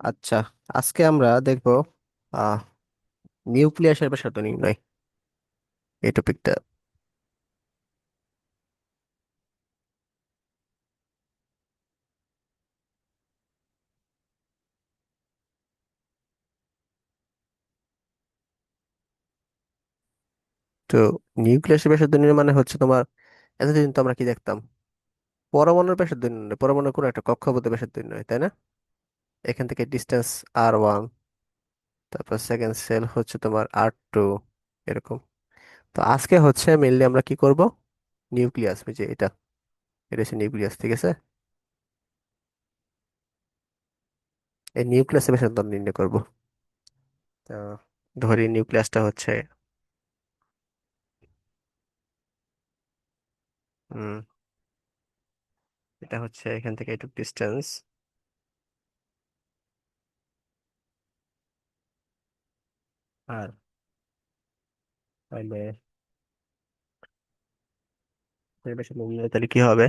আচ্ছা, আজকে আমরা দেখব আহ নিউক্লিয়াসের ব্যাসার্ধ নির্ণয়, এই টপিকটা। তো নিউক্লিয়াসের ব্যাসার্ধ নির্ণয় মানে হচ্ছে তোমার, এতদিন তো আমরা কি দেখতাম, পরমাণুর ব্যাসার্ধ নির্ণয়, পরমাণুর কোনো একটা কক্ষপথের ব্যাসার্ধ নির্ণয়, তাই না? এখান থেকে ডিস্টেন্স R1, তারপর সেকেন্ড সেল হচ্ছে তোমার R2, এরকম। তো আজকে হচ্ছে মেইনলি আমরা কি করব, নিউক্লিয়াস, যে এটা এটা হচ্ছে নিউক্লিয়াস, ঠিক আছে? এই নিউক্লিয়াসের ব্যাসার্ধ নির্ণয় করব। তো ধরি নিউক্লিয়াসটা হচ্ছে, হুম এটা হচ্ছে এখান থেকে একটু ডিস্টেন্স। আর তাহলে পরিবেশের মূল্য তাহলে কি হবে?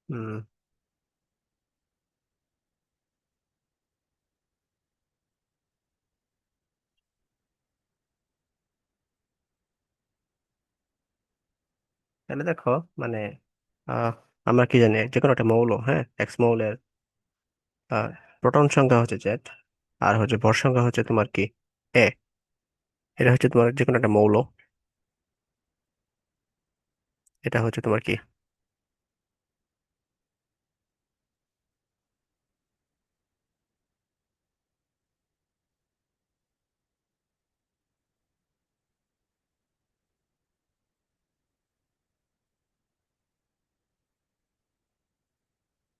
হুম তাহলে দেখো, মানে আহ আমরা কি জানি, যে কোনো একটা মৌল, হ্যাঁ, এক্স মৌলের প্রোটন সংখ্যা হচ্ছে জেড, আর হচ্ছে ভর সংখ্যা হচ্ছে তোমার কি, এ। এটা হচ্ছে তোমার যে কোনো একটা মৌল, এটা হচ্ছে তোমার কি,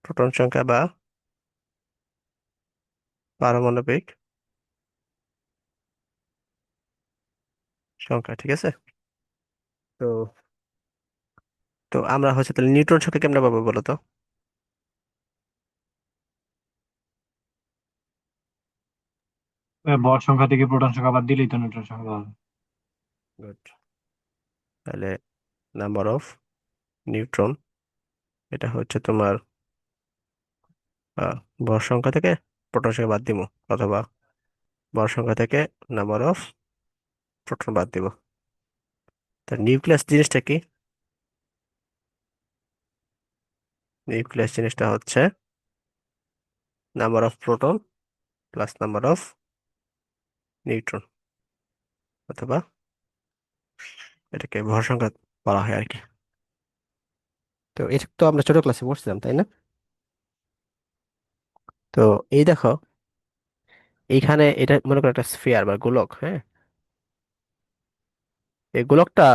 প্রোটন সংখ্যা বা পারমাণবিক সংখ্যা, ঠিক আছে? তো তো আমরা হচ্ছে তাহলে নিউট্রন সংখ্যা কেমনে পাবো বলো তো? ভর সংখ্যা থেকে প্রোটন সংখ্যা বাদ দিলেই তো নিউট্রন সংখ্যা পাবো। গুড। তাহলে নাম্বার অফ নিউট্রন, এটা হচ্ছে তোমার আহ, ভর সংখ্যা থেকে প্রোটন সংখ্যা বাদ দিব, অথবা ভর সংখ্যা থেকে নাম্বার অফ প্রোটন বাদ দিব। তা নিউক্লিয়াস জিনিসটা কি? নিউক্লিয়াস জিনিসটা হচ্ছে number of proton plus number of neutron, অথবা এটাকে ভর সংখ্যা বলা হয় আর কি। তো এটা তো আমরা ছোট ক্লাসে পড়ছিলাম, তাই না? তো এই দেখো, এইখানে এটা মনে করো একটা স্ফিয়ার বা গোলক, হ্যাঁ। এই গোলকটা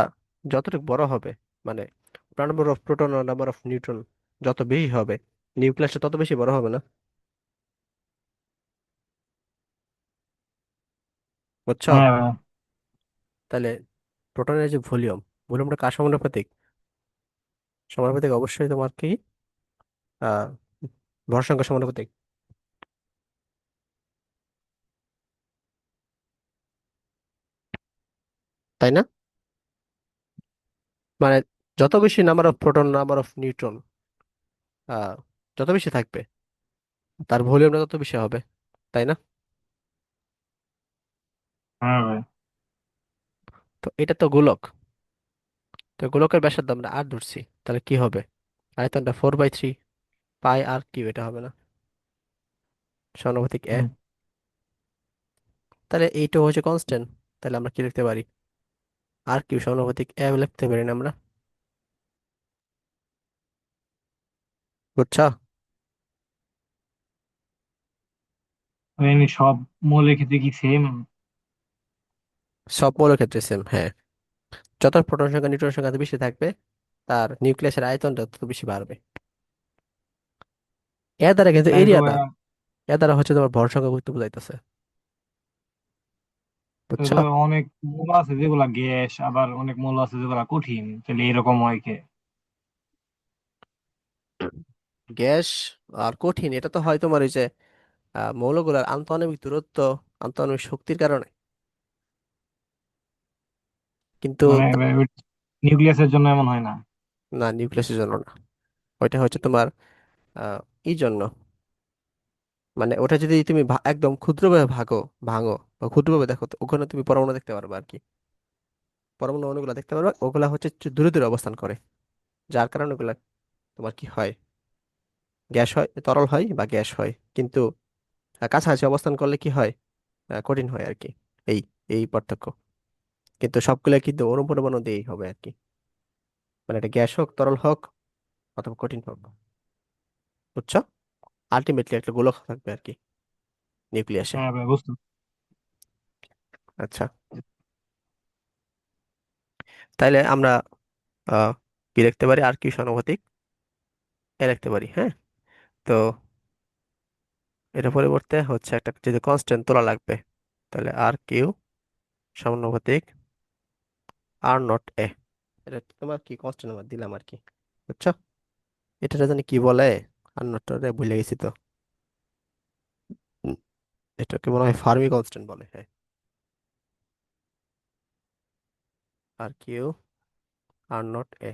যতটুকু বড় হবে, মানে নাম্বার অফ প্রোটন আর নাম্বার অফ নিউট্রন যত বেশি হবে, নিউক্লিয়াসটা তত বেশি বড় হবে না? বুঝছো? হ্যাঁ ভাই। তাহলে প্রোটনের যে ভলিউম, ভলিউমটা কার সমানুপাতিক? সমানুপাতিক অবশ্যই তোমার কি, আহ ভর সংখ্যা সমানুপাতিক, তাই না? মানে যত বেশি number of proton, number of neutron আহ যত বেশি থাকবে, তার ভলিউমটা তত বেশি হবে, তাই না? হ্যাঁ ভাই। তো এটা তো গোলক। তো গোলকের ব্যাসার্ধ আমরা আর ধরছি, তাহলে কি হবে? আয়তনটা 4/3 পাই আর কিউ, এটা হবে না সমানুপাতিক এ? হুম। তাহলে এইটা হচ্ছে কনস্ট্যান্ট। তাহলে আমরা কি লিখতে পারি? আর কিউ সমানুপাতিক এ লিখতে পারি না আমরা? বুঝছো? এমনি সব মৌলের ক্ষেত্রে কি সেম? সব মৌলের ক্ষেত্রে সেম, হ্যাঁ। যত প্রোটন সংখ্যা নিউট্রন সংখ্যা বেশি থাকবে, তার নিউক্লিয়াসের আয়তনটা তত বেশি বাড়বে। এ দ্বারা কিন্তু তাহলে তো এরিয়া ভাই, না, এ দ্বারা হচ্ছে তোমার ভর সংখ্যা কিন্তু বোঝাইতেছে। তাহলে বুঝছো? তো অনেক মৌল আছে যেগুলা গ্যাস, আবার অনেক মৌল আছে যেগুলা কঠিন, তাহলে এরকম হয় কে? গ্যাস আর কঠিন, এটা তো হয় তোমার ওই যে মৌলগুলার আন্তঃআণবিক দূরত্ব, আন্তঃআণবিক শক্তির কারণে। কিন্তু মানে নিউক্লিয়াসের জন্য এমন হয় না? না, নিউক্লিয়াসের জন্য না। ওইটা হচ্ছে তোমার এই জন্য, মানে ওটা যদি তুমি একদম ক্ষুদ্রভাবে ভাঙো বা ক্ষুদ্রভাবে দেখো, তো ওখানে তুমি পরমাণু দেখতে পারবে আর কি। পরমাণু অণুগুলো দেখতে পারবে, ওগুলা হচ্ছে একটু দূরে দূরে অবস্থান করে, যার কারণে ওগুলা তোমার কি হয়, গ্যাস হয়, তরল হয় বা গ্যাস হয়। কিন্তু কাছাকাছি অবস্থান করলে কি হয়, কঠিন হয় আর কি। এই এই পার্থক্য। কিন্তু সবগুলা কিন্তু অনুপরমাণু দিয়েই হবে আর কি, মানে এটা গ্যাস হোক, তরল হোক, অথবা কঠিন হোক। বুঝছো? আলটিমেটলি একটা গোলক থাকবে আর কি নিউক্লিয়াসে। হ্যাঁ ভাই বুঝতে পারছি। আচ্ছা, তাইলে আমরা কি লিখতে পারি, আর কি সমানুপাতিক এ লিখতে পারি, হ্যাঁ। তো এটা পরিবর্তে হচ্ছে একটা যদি কনস্ট্যান্ট তোলা লাগবে, তাহলে আর কিউ সমানুপাতিক আর নট এ। এটা তোমার কি কনস্ট্যান্ট নাম্বার দিলাম আর কি। বুঝছো? এটা জানি কি বলে, আর নট রে ভুলে গেছি তো। হুম, এটাকে মনে হয় ফার্মি কনস্ট্যান্ট বলে, হ্যাঁ। আর কিউ আর নট এ,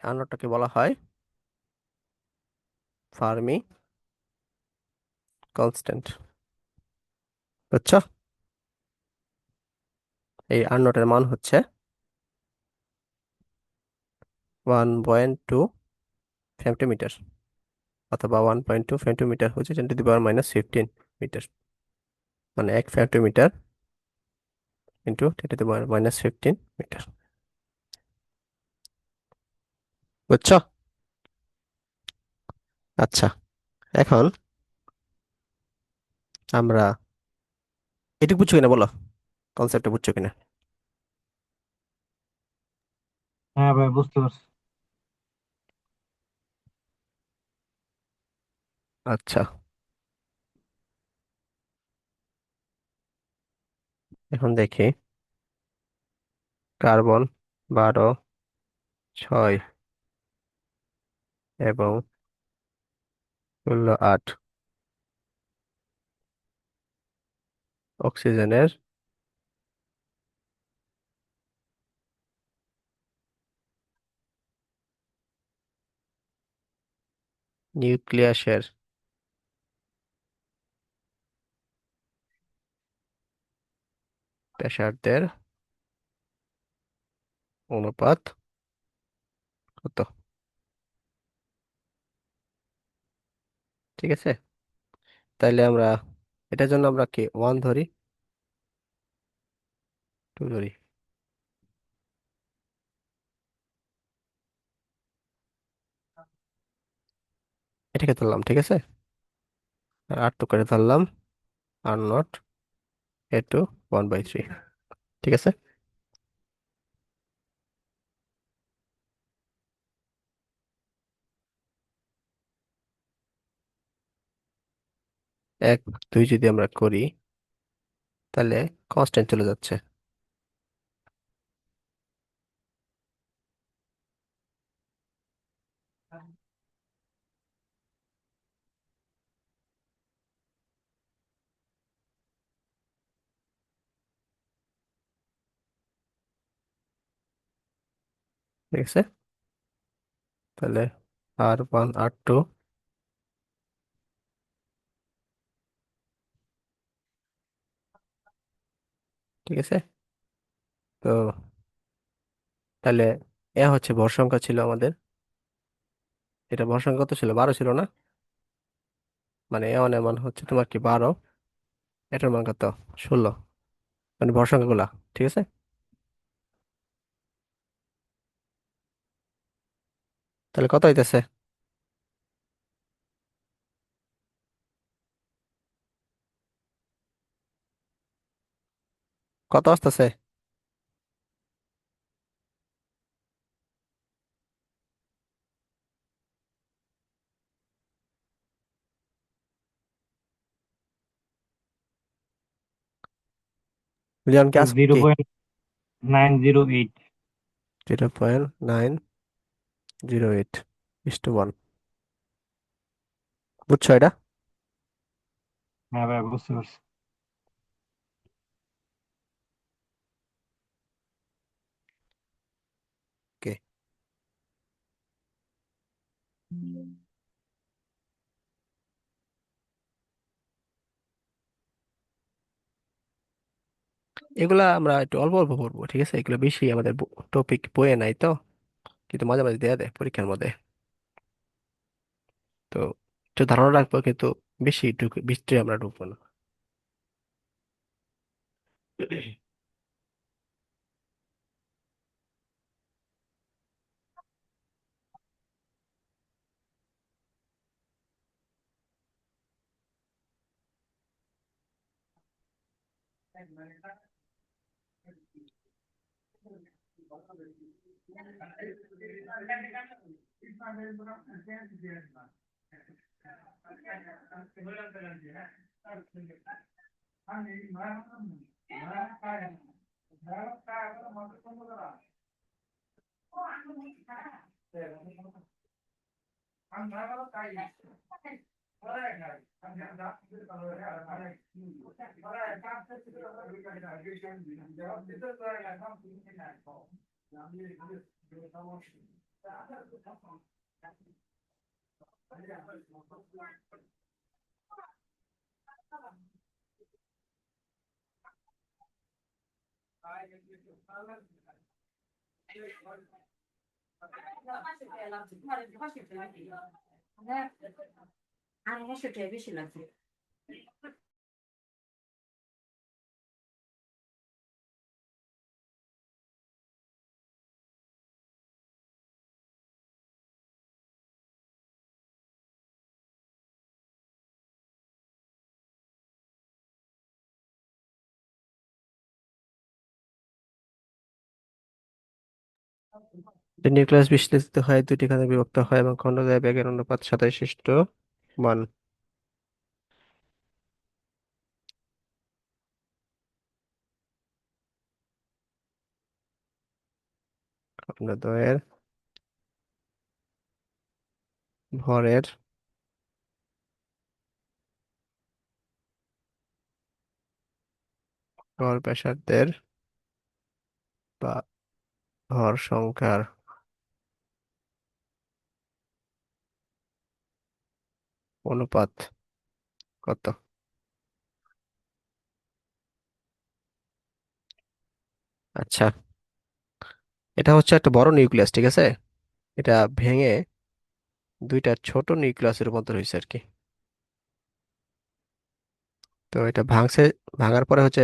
আর নটটাকে বলা হয় ফার্মি কনস্ট্যান্ট। বুঝছো? এই আর নটের মান হচ্ছে 1.2 ফেমটোমিটার, অথবা 1.2 ফেমটোমিটার হচ্ছে 10⁻⁻15 মিটার। মানে 1 ফেমটোমিটার ইন্টু 10⁻⁻15 মিটার। বুঝছো? আচ্ছা, এখন আমরা এটুকু বুঝছো কিনা বলো, কনসেপ্টটা বুঝছো কিনা? হ্যাঁ ভাই বুঝতে পারছি। আচ্ছা, এখন দেখি, কার্বন 12, 6 এবং 16, 8, অক্সিজেনের নিউক্লিয়াসের ব্যাসার্ধের অনুপাত কত? ঠিক আছে, তাইলে আমরা এটার জন্য আমরা কি 1 ধরি, 2 ধরি, এটাকে ধরলাম, ঠিক আছে। আর 8 তো করে ধরলাম, আর নট এ টু 1/3, ঠিক আছে। 1 2 যদি আমরা করি, তাহলে কনস্ট্যান্ট চলে যাচ্ছে। ঠিক আছে, তাহলে R1 R2, ঠিক আছে। তো তাহলে এ হচ্ছে ভর সংখ্যা ছিল আমাদের, এটা ভর সংখ্যা কত ছিল, 12 ছিল না? মানে এ অনের মান হচ্ছে তোমার কি 12, এটার মান কত, 16, মানে ভর সংখ্যাগুলা। ঠিক আছে, তাহলে কত হইতেছে? কত আসতেছে? মিলিয়ন কি আসবে জিরো কি? পয়েন্ট 908। 0.908:1। বুঝছো এটা? হ্যাঁ ভাই বুঝতে পারছি। ওকে। এগুলা আমরা একটু অল্প অল্প পড়বো, ঠিক আছে? এগুলো বেশি আমাদের টপিক বইয়ে নাই তো, কিন্তু মাঝে মাঝে দেয়া দেয় পরীক্ষার মধ্যে। তো একটু ধারণা রাখবো, কিন্তু বেশি বেশি আমরা ঢুকবো না। নিউক্লিয়াস বিশ্লেষিত হয়, দুটি খণ্ডে বিভক্ত হয় এবং খণ্ডদ্বয়ের ব্যাগের অনুপাত 27:1। খণ্ডদ্বয়ের ভরের ভর ব্যাসার্ধের বা ভর সংখ্যার অনুপাত কত? আচ্ছা, এটা হচ্ছে একটা বড় নিউক্লিয়াস, ঠিক আছে? এটা ভেঙে দুইটা ছোট নিউক্লিয়াসে রূপান্তর হয়েছে আর কি। তো এটা ভাঙছে, ভাঙার পরে হচ্ছে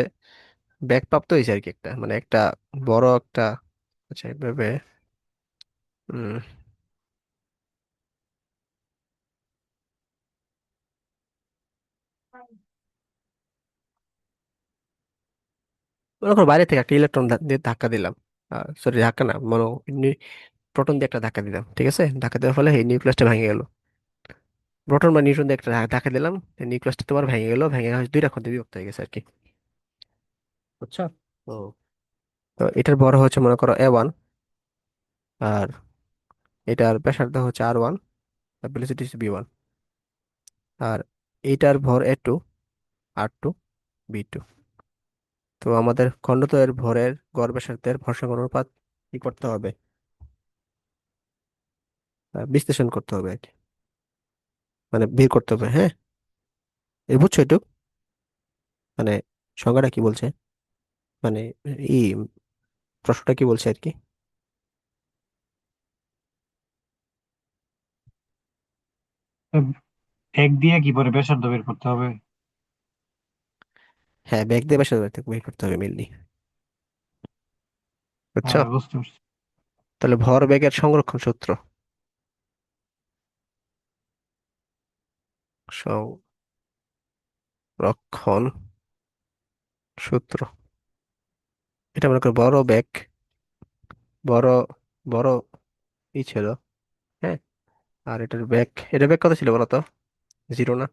ব্যাকপ্রাপ্ত হয়েছে আর কি, একটা মানে একটা বড় একটা। আচ্ছা, এইভাবে উম মনে করো বাইরে থেকে একটা ইলেকট্রন দিয়ে ধাক্কা দিলাম, সরি ধাক্কা না, মনে প্রোটন দিয়ে একটা ধাক্কা দিলাম, ঠিক আছে? ধাক্কা দেওয়ার ফলে এই নিউক্লিয়াসটা ভেঙে গেল। প্রোটন বা নিউট্রন দিয়ে একটা ধাক্কা দিলাম, নিউক্লিয়াসটা তোমার ভেঙে গেল, ভেঙে হচ্ছে দুইটা খণ্ডে বিভক্ত হয়ে গেছে আর কি। বুঝছো? তো তো এটার বড় হচ্ছে মনে করো A1, আর এটার ব্যাসার্ধ হচ্ছে R1, আর ভেলোসিটি হচ্ছে V1, আর এইটার ভর A2, R2, V2। তো আমাদের খণ্ডদ্বয়ের ভরের গড় ব্যাসার্ধের ভর সংখ্যার অনুপাত কি করতে হবে? বিশ্লেষণ করতে হবে আর কি, মানে বের করতে হবে, হ্যাঁ? বুঝছো একটু, মানে সংজ্ঞাটা কি বলছে, মানে ই প্রশ্নটা কি বলছে আর কি। তো এক দিয়ে কি পরে ব্যাসার্ধ বের করতে হবে? হ্যাঁ, বেগ দিয়ে ব্যাসার্ধ বের করতে হবে মেনলি। বুঝছো? হ্যাঁ, বুঝতে পারছি। তাহলে ভর বেগের সংরক্ষণ সূত্র, সংরক্ষণ সূত্র, এটা মনে করো বড় বেগ, বড় বড় ছিল, হ্যাঁ? আর এটা বেগ কত ছিল বলো তো? জিরো না?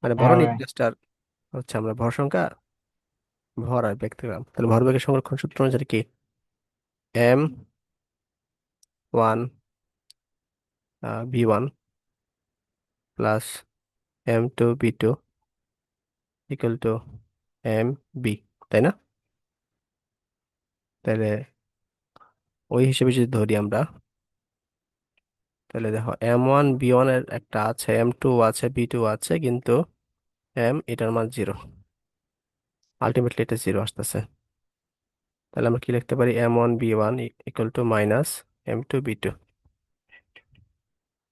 মানে বড় হ্যাঁ ভাই। নিউক্লিয়াসটার হচ্ছে আমরা ভর সংখ্যা, ভর আর বেগ পেলাম, তাহলে ভর বেগের সংরক্ষণ সূত্র অনুযায়ী কি? M1 V1 plus M2 V2 equal to MB, তাই না? তাহলে ওই হিসেবে যদি ধরি আমরা, তাহলে দেখো M1 V1 এর একটা আছে, M2 আছে, B2 আছে, কিন্তু এম এটার মান 0, আলটিমেটলি এটা 0 আসতেছে। তাহলে আমরা কি লিখতে পারি, M1 B1 equal to minus M2 B2।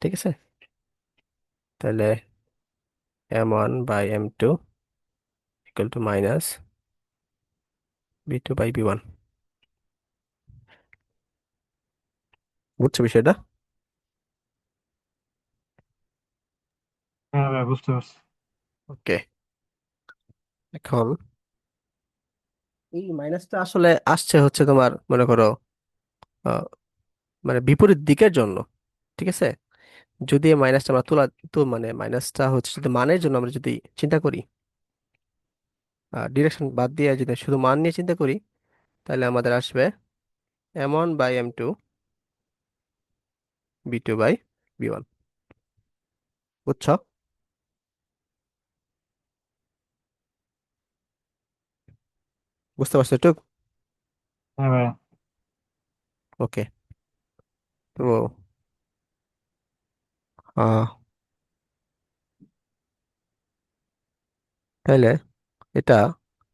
ঠিক আছে, তাহলে M1/M2 equal to minus B2/B1। বুঝছো বিষয়টা? হ্যাঁ ভাই, বুঝতে পারছি। ওকে, এখন এই মাইনাসটা আসলে আসছে হচ্ছে তোমার মনে করো আহ, মানে বিপরীত দিকের জন্য। ঠিক আছে, যদি এই মাইনাসটা আমরা তোলা, তো মানে মাইনাসটা হচ্ছে যদি মানের জন্য আমরা যদি চিন্তা করি, ডিরেকশন বাদ দিয়ে যদি শুধু মান নিয়ে চিন্তা করি, তাহলে আমাদের আসবে M1/M2 B2/B1। বুঝছো? বুঝতে পারছো একটু? হ্যাঁ ভাই। ওকে, তো আহ তাহলে এটা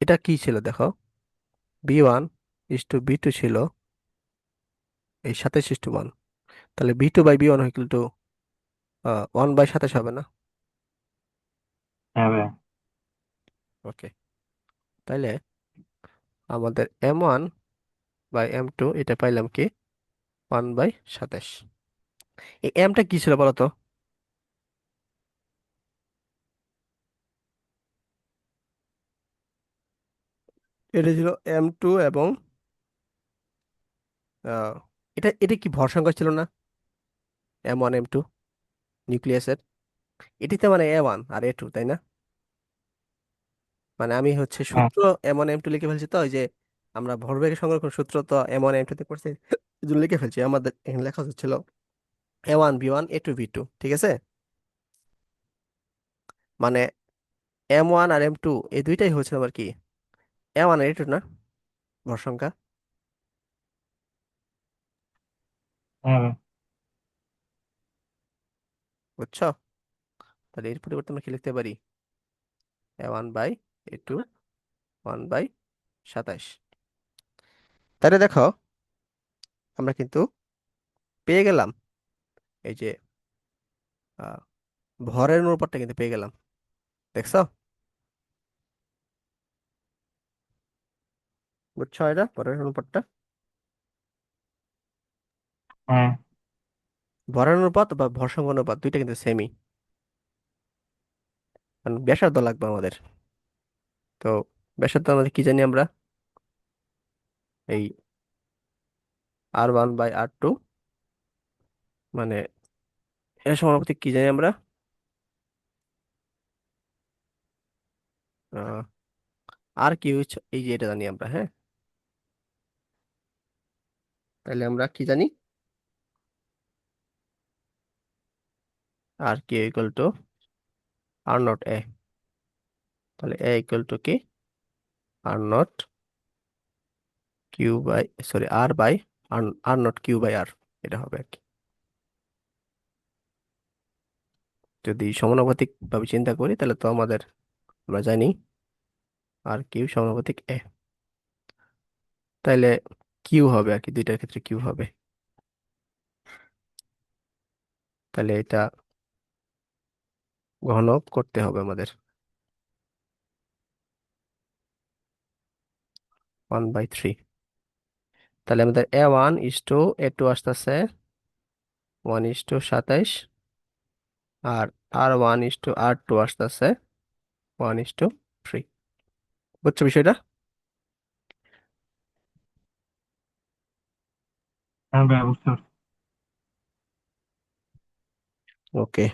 এটা কি ছিল দেখো, B1:B2 ছিল এই 27:1। তাহলে B2/B1 ইকুয়াল টু 1/27 হবে না? হ্যাঁ ভাই। ওকে, তাইলে আমাদের M1/M2 এটা পাইলাম কি 1/27। এই এমটা কি ছিল বলতো? এটা ছিল M2 এবং আহ, এটা এটা কি ভর সংখ্যা ছিল না? M1 M2 নিউক্লিয়াসের, এটিতে মানে A1 আর A2, তাই না? মানে আমি হচ্ছে হ্যাঁ। সূত্র M1 M2 লিখে ফেলছি, তো ওই যে আমরা ভরবেগ সংরক্ষণ সূত্র তো M1 M2 তে করছি, এই জন্য লিখে ফেলছি। আমাদের এখানে লেখা হচ্ছিল A1 B1 A2 B2। ঠিক আছে, মানে M1 আর M2 এই দুইটাই হচ্ছে আবার কি A1 আর A2 না, ভর সংখ্যা। হ্যাঁ ভাই। বুঝছো? তাহলে এর পরিবর্তে আমরা কি লিখতে পারি, A1/A2 1/27। তাহলে দেখো আমরা কিন্তু পেয়ে গেলাম এই যে আহ, ভরের অনুপাতটা কিন্তু পেয়ে গেলাম। দেখছো? বুঝছো এটা ভরের অনুপাতটা? হ্যাঁ। ভরের অনুপাত বা ভর সংখ্যা অনুপাত দুইটা কিন্তু সেমই, কারণ ব্যাসার্ধ লাগবে আমাদের। তো ব্যাসার্ধ আমাদের কি জানি আমরা, এই R1/R2 মানে এর সমানুপাতিক কি জানি আমরা, আহ, আর কি হচ্ছে এই যে এটা জানি আমরা, হ্যাঁ। তাহলে আমরা কি জানি, আর কি ইকুয়াল টু R0 A। তাহলে A ইকুয়াল টু কি R0Q/R/R0Q/R, এটা হবে আর কি। যদি সমানুপাতিক ভাবে চিন্তা করি তাহলে তো আমাদের আমরা জানি R Q=A। তাইলে কিউ হবে আর কি, দুইটার ক্ষেত্রে কিউ হবে। তাহলে এটা ঘন করতে হবে আমাদের 1/3। তাহলে আমাদের A1:A2 আসতেছে 1:27, আর R1:R2 আসতেছে 1:3। বুঝছো বিষয়টা? হ্যাঁ ভাই, বুঝতে পারছি। ওকে,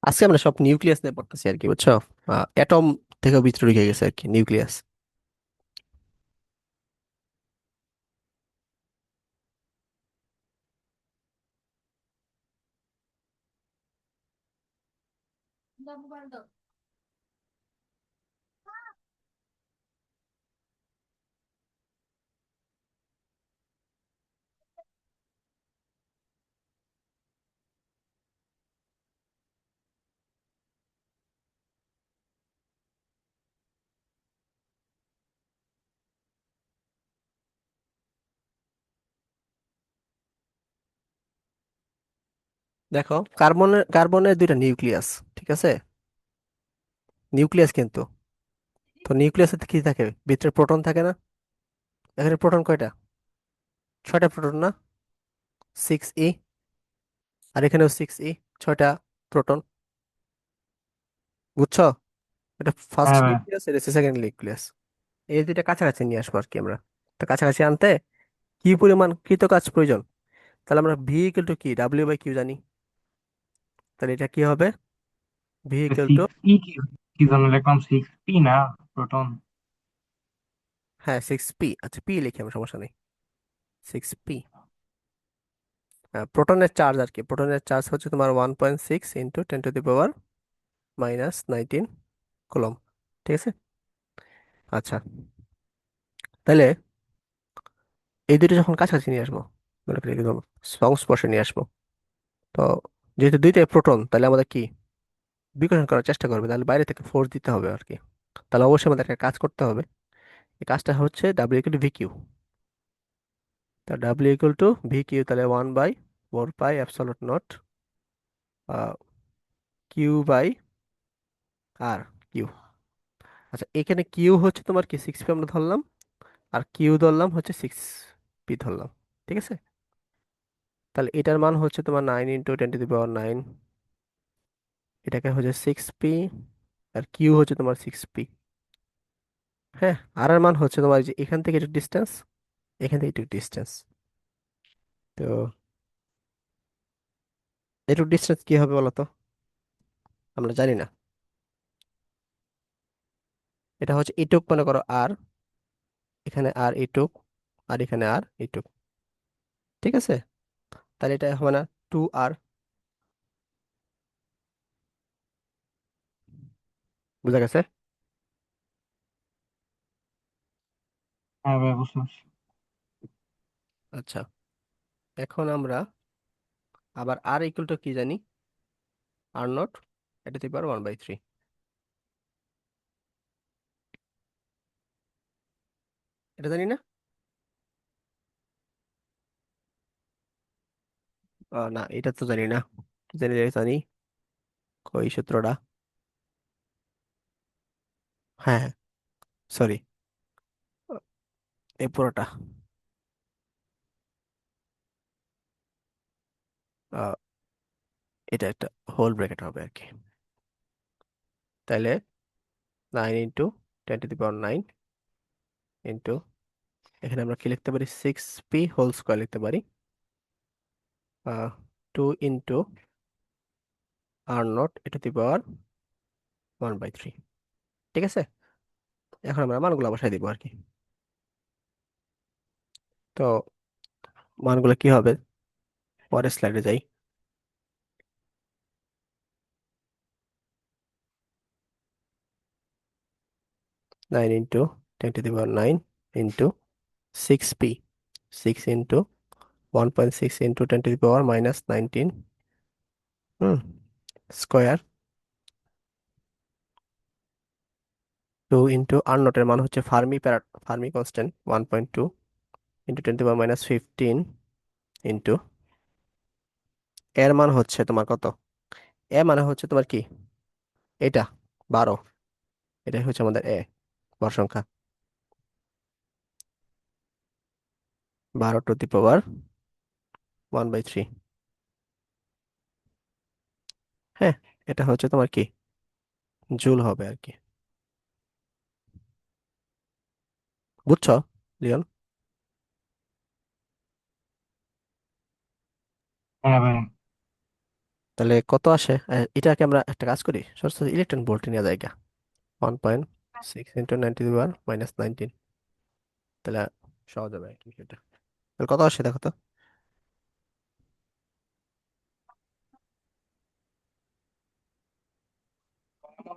আজকে আমরা সব নিউক্লিয়াস নিয়ে পড়তেছি আর কি, বুঝছো? অ্যাটম থেকে ভিতরে ঢুকে গেছে আর কি নিউক্লিয়াস। দেখো, কার্বনের কার্বনের দুইটা নিউক্লিয়াস, ঠিক আছে? নিউক্লিয়াস কিন্তু, তো নিউক্লিয়াসে কি থাকে? ভিতরে প্রোটন থাকে না? এখানে প্রোটন কয়টা? 6টা প্রোটন না? 6e। আর এখানেও 6e, 6টা প্রোটন। বুঝছো? এটা ফার্স্ট হ্যাঁ ভাই। নিউক্লিয়াস, এটা হচ্ছে সেকেন্ড নিউক্লিয়াস। এই দুইটা কাছাকাছি নিয়ে আসবো আর কি আমরা। তো কাছাকাছি আনতে কি পরিমাণ কৃত কাজ প্রয়োজন? তাহলে আমরা ভি ইকুয়াল টু কি, ডাব্লিউ বাই কিউ জানি। তাহলে এটা কি হবে? ভি ইকুয়াল টু, সিক্স ই কি, কি জন্য লিখলাম সিক্স পি না প্রোটন? হ্যাঁ 6p, আচ্ছা পি লিখি আমরা, সমস্যা নেই। 6p, প্রোটনের চার্জ আর কি, প্রোটনের চার্জ হচ্ছে তোমার 1.6 ইন্টু 10⁻⁻⁻19 কুলম। ঠিক আছে? আচ্ছা, তাহলে এই দুটো যখন কাছাকাছি নিয়ে আসবো, মনে করি একদম সংস্পর্শে নিয়ে আসবো, তো যেহেতু দুইটাই প্রোটন, তাহলে আমাদের কি বিকর্ষণ করার চেষ্টা করবে, তাহলে বাইরে থেকে ফোর্স দিতে হবে আর কি। তাহলে অবশ্যই আমাদের একটা কাজ করতে হবে। এই কাজটা হচ্ছে W equal to V Q. তা W equal to V Q, তাহলে 1/4 pi epsilon naught Q by R Q. আচ্ছা, এখানে কিউ হচ্ছে তোমার কি 6p আমরা ধরলাম, আর কিউ ধরলাম হচ্ছে 6p ধরলাম। ঠিক আছে? তাহলে এটার মান হচ্ছে তোমার 9 × 10⁻⁹, এটাকে হচ্ছে 6p, আর কিউ হচ্ছে তোমার 6p। হ্যাঁ, আর এর মান হচ্ছে তোমার এই যে এখান থেকে একটু ডিস্টেন্স, এখান থেকে একটু ডিস্টেন্স। তো একটু ডিস্টেন্স কি হবে বলো তো? আমরা জানি না। এটা হচ্ছে এইটুক, মনে করো আর, এখানে আর এইটুক, আর এখানে আর এইটুক। ঠিক আছে? তাহলে এটা হবে না 2r? বুঝা গেছে? হ্যাঁ ভাই, বুঝতে পারছি। আচ্ছা, এখন আমরা আবার আর ইকুয়াল টু কি জানি? r0, এটা দিতে পারো 1/3। এটা জানি না? না, এটা তো জানি না। কি জানি, জানি। কই সূত্রটা? হ্যাঁ, হ্যাঁ, সরি, এই পুরোটা। আহ, এটা একটা হোল ব্র্যাকেট হবে আর কি। তাহলে 9 × 10⁻⁹ ইন্টু, এখানে আমরা কি লিখতে পারি? 6p² লিখতে পারি। 2 × r0, এটা দি পাওয়ার 1/3। ঠিক আছে? এখন আমরা মানগুলো বসাই দিব আর কি। তো মানগুলো কি হবে? পরের স্লাইডে যাই। Nine into 10⁻⁹ into 6p, 6 × 1.6 × 10⁻⁻19 square. 2 × r0 এর মান হচ্ছে ফার্মি প্যারা, ফার্মি কনস্ট্যান্ট 1.2 ইন্টু 10⁻⁻15 ইন্টু, এর মান হচ্ছে তোমার কত? এ মানে হচ্ছে তোমার কি, এটা 12, এটাই হচ্ছে আমাদের ভর সংখ্যা। 12⁻⁻⁻�3। হ্যাঁ, এটা হচ্ছে তোমার কি জুল হবে আর কি। বুঝছো লিওন? হ্যাঁ ভাই। তাহলে কত আসে? এটাকে আমরা একটা কাজ করি, সরাসরি ইলেকট্রন ভোল্টে নিয়ে যাই গা। 1.6 × 10⁻⁻19, তাহলে সহজ হবে আর কি সেটা। তাহলে কত আসে দেখো তো?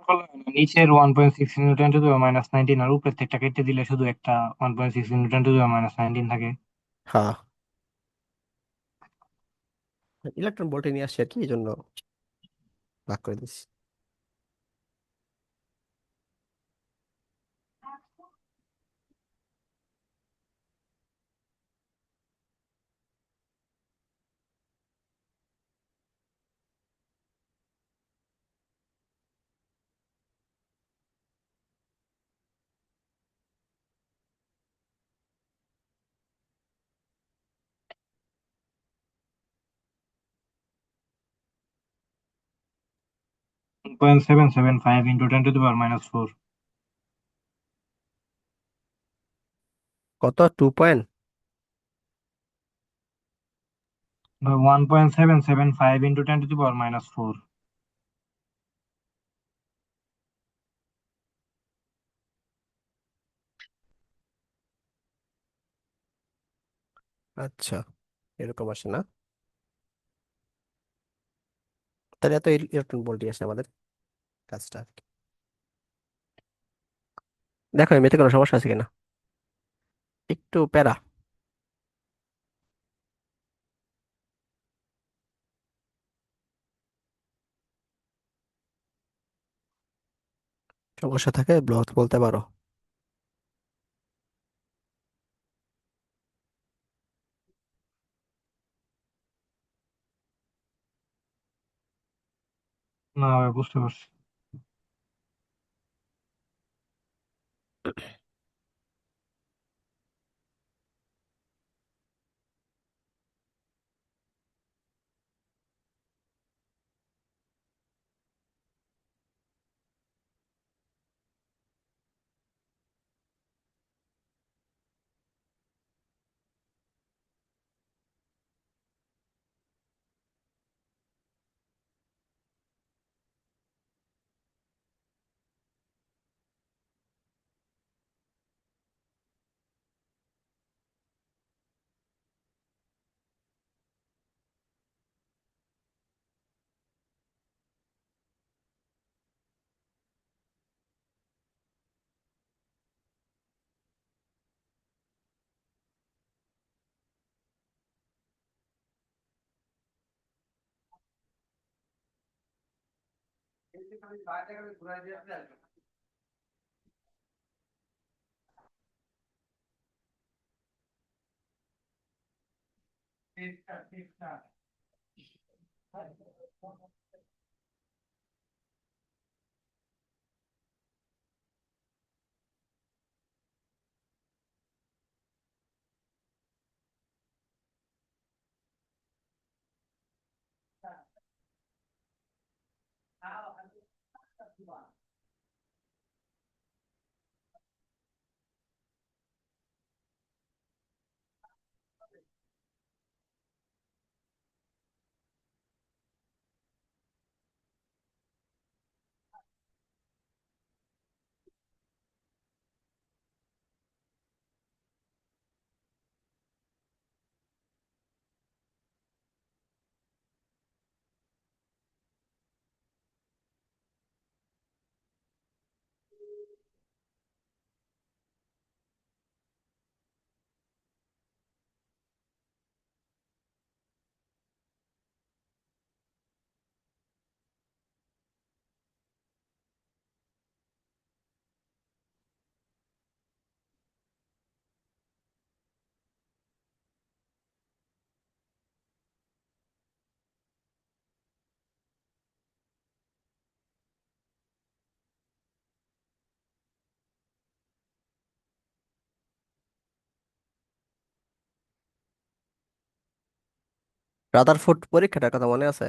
বললাম না, নিচের 1.6 × 10⁻⁹ আর উপরের থেকে কেটে দিলে শুধু একটা 1.6 × 10⁻⁹ থাকে। হ্যাঁ, ইলেকট্রন ভোল্টে নিয়ে আসছি আর কি, এই জন্য ভাগ করে দিচ্ছি। 1.775 × 10⁻⁴ কত, 2 পয়েন্ট? 1.775 × 10⁻⁴। আচ্ছা, এরকম আসে না? তাহলে এত ইলেকট্রন ভোল্টই আসে আমাদের কাজটা আর কি। দেখো এমনিতে কোনো সমস্যা আছে কিনা, একটু প্যারা। সমস্যা থাকে বলতে পারো। না ভাই, বুঝতে পারছি। রাদারফোর্ড পরীক্ষাটার কথা মনে আছে?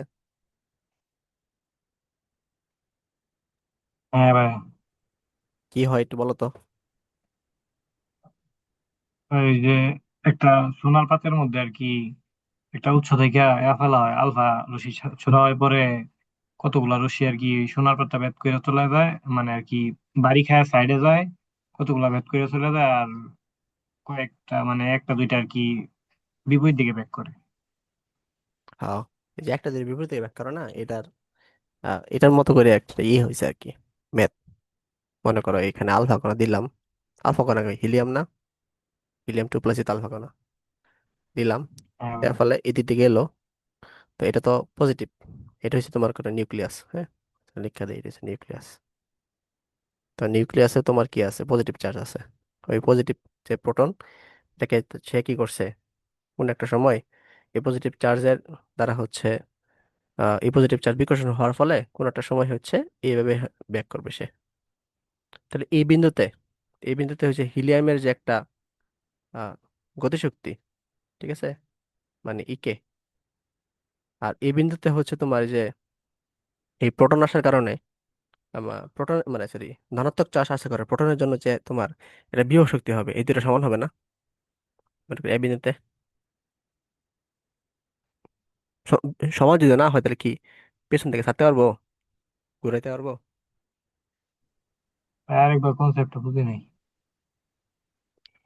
হ্যাঁ ভাই। কি হয় একটু বলো তো। ওই যে একটা সোনার পাতের মধ্যে আর কি একটা উৎস থেকে ফেলা হয়, আলফা রশ্মি ছোড়া হয়, পরে কতগুলা রশ্মি আর কি সোনার পাতটা ভেদ করে চলে যায়, মানে আর কি বাড়ি খায় সাইডে যায়, কতগুলা ভেদ করে চলে যায়, আর কয়েকটা মানে একটা দুইটা আর কি বিপরীত দিকে ব্যাক করে। হ্যাঁ, এই যে একটা যদি বিপরীতে ব্যাখ্যা করো না, এটার এটার মতো করে একটা ইয়ে হয়েছে আর কি। ম্যাথ। মনে করো এখানে আলফা কণা দিলাম, আলফা কণা হিলিয়াম না, হিলিয়াম 2+ আলফা কণা দিলাম, হ্যাঁ ভাই। এর ফলে এই দিকটি গেল। তো এটা তো পজিটিভ, এটা হচ্ছে তোমার কোনো নিউক্লিয়াস, হ্যাঁ, লিখে দিই এটা হচ্ছে নিউক্লিয়াস। তো নিউক্লিয়াসে তোমার কি আছে, পজিটিভ চার্জ আছে। ওই পজিটিভ যে প্রোটন, এটাকে সে কি করছে কোন একটা সময় এই পজিটিভ চার্জের দ্বারা হচ্ছে এই পজিটিভ চার্জ বিকর্ষণ হওয়ার ফলে কোন একটা সময় হচ্ছে এইভাবে ব্যাক করবে সে। তাহলে এই বিন্দুতে হচ্ছে হিলিয়ামের যে একটা আহ, গতিশক্তি, ঠিক আছে, মানে ইকে। আর এই বিন্দুতে হচ্ছে তোমার যে এই প্রোটন আসার কারণে প্রোটন মানে সরি ধনাত্মক চার্জ আসা করে প্রোটনের জন্য যে তোমার এটা বিভব শক্তি হবে, এই দুটো সমান হবে না। মানে এই বিন্দুতে স- সমান যদি না হয় তাহলে কি পেছন থেকে ছাড়তে পারবো, ঘুরাইতে পারবো? ভাই আরেকবার কনসেপ্টটা বুঝি নাই।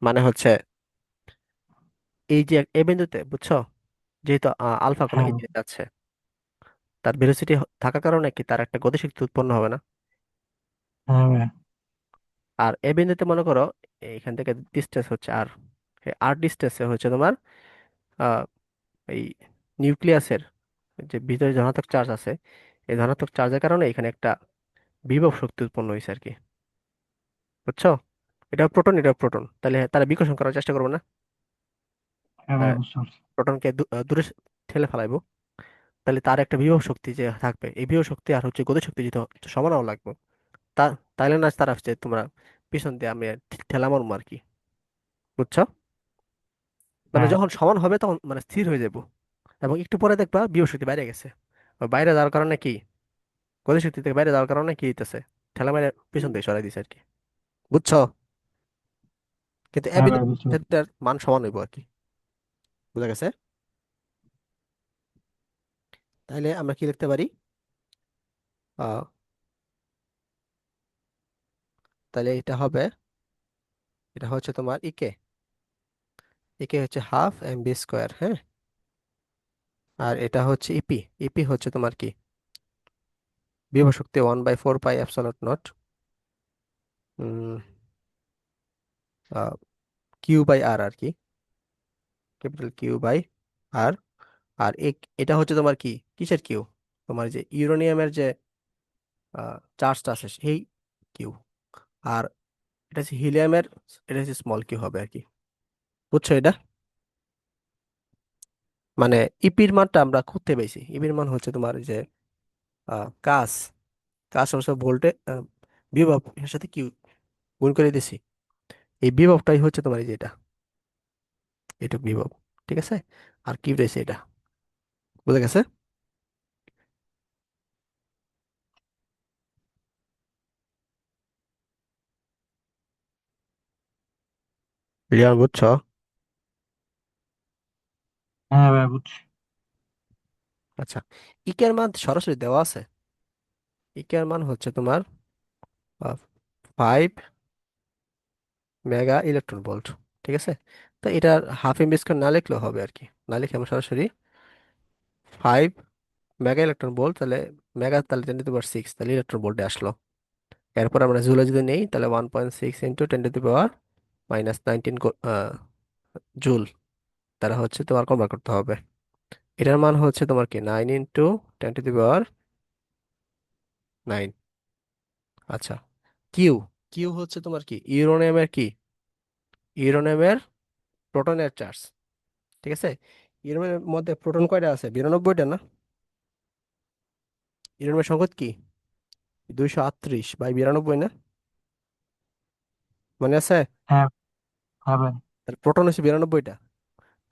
মানে হচ্ছে এই যে এই বিন্দুতে বুঝছো, যেহেতু আলফা কোনো হ্যাঁ এদিকে যাচ্ছে, তার ভেলোসিটি থাকার কারণে কি তার একটা গতিশক্তি উৎপন্ন হবে না। হ্যাঁ ভাই। আর এই বিন্দুতে মনে করো এখান থেকে ডিস্টেন্স হচ্ছে আর, আর ডিস্টেন্সে হচ্ছে তোমার আহ, এই নিউক্লিয়াসের যে ভিতরে ধনাত্মক চার্জ আছে, এই ধনাত্মক চার্জের কারণে এখানে একটা বিভব শক্তি উৎপন্ন হয়েছে আর কি, বুঝছো? এটা প্রোটন, এটা প্রোটন, তাহলে তারা বিকর্ষণ করার চেষ্টা করবে না, হ্যাঁ ভাই বুঝতে পারছি। প্রোটনকে দূরে ঠেলে ফেলাইবো। তাহলে তার একটা বিভব শক্তি যে থাকবে, এই বিভব শক্তি আর হচ্ছে গতি শক্তি যেটা সমান হওয়া লাগবে। তা তাইলে না তারা হচ্ছে তোমরা পিছন দিয়ে আমি ঠেলা মারবো আর কি, বুঝছো? মানে হ্যাঁ যখন সমান হবে তখন মানে স্থির হয়ে যাবো, এবং একটু পরে দেখবা বিভব শক্তি বাইরে গেছে। আর বাইরে যাওয়ার কারণে কি, গতি শক্তি থেকে বাইরে যাওয়ার কারণে কি হইতেছে, ঠেলা মেরে পিছন দিয়ে সরাই দিছে আর কি, বুঝছো? কিন্তু হ্যাঁ ভাই বুঝতে পারছি। ক্ষেত্রে মান সমান হইব আর কি, বুঝা গেছে? তাহলে আমরা কি লিখতে পারি? আহ তাহলে এটা হবে, এটা হচ্ছে তোমার ইকে, ইকে হচ্ছে 12 mv², হ্যাঁ। আর এটা হচ্ছে ইপি, ইপি হচ্ছে তোমার কি বিভব শক্তি 1/4 পাই এপসিলন নট কিউ/আর আর কি, ক্যাপিটাল কিউ/আর। আর এটা হচ্ছে তোমার কি কিসের কিউ, তোমার যে ইউরেনিয়ামের যে চার্জটা আছে সেই কিউ। আর এটা হচ্ছে হিলিয়ামের, এটা হচ্ছে স্মল কিউ হবে আর কি, বুঝছো এটা? মানে ইপির মানটা আমরা খুঁজতে পেয়েছি, ইপির মান হচ্ছে তোমার এই যে কাজ, কাজ অবশ্য ভোল্টে বিভব এর সাথে কিউ গুণ করে দিছি, এই বিভবটাই হচ্ছে তোমার এই যে এটা, এটা বিভব, ঠিক আছে। আর কি রয়েছে এটা, বুঝা গেছে? রিয়ান বুঝছো? হ্যাঁ ভাই বুঝছি। আচ্ছা, ইকের মান সরাসরি দেওয়া আছে। ইকের মান হচ্ছে তোমার 5 মেগা ইলেকট্রন ভোল্ট, ঠিক আছে। তো এটার হাফ এম বি স্কোয়ার না লিখলেও হবে আর কি, না লিখে আমরা সরাসরি 5 মেগা ইলেকট্রন ভোল্ট, তাহলে মেগা তাহলে 10⁻⁶, তাহলে ইলেকট্রন ভোল্টে আসলো। এরপর আমরা জুলে যদি নেই তাহলে 1.6 × 10⁻⁻⁹ জুল তারা হচ্ছে তোমার কনভার্ট করতে হবে। এটার মান হচ্ছে তোমার কি 9 × 10⁻⁹। আচ্ছা, কিউ, কিউ হচ্ছে তোমার কি ইউরেনিয়ামের কি, ইউরেনিয়ামের প্রোটনের চার্জ, ঠিক আছে। ইউরেনিয়ামের মধ্যে প্রোটন কয়টা আছে, 92টা না? ইউরেনিয়ামের সংকেত কি 238/92 না, মনে আছে? হ্যাঁ। হ্যাঁ ভাই। তাহলে প্রোটন হচ্ছে 92টা,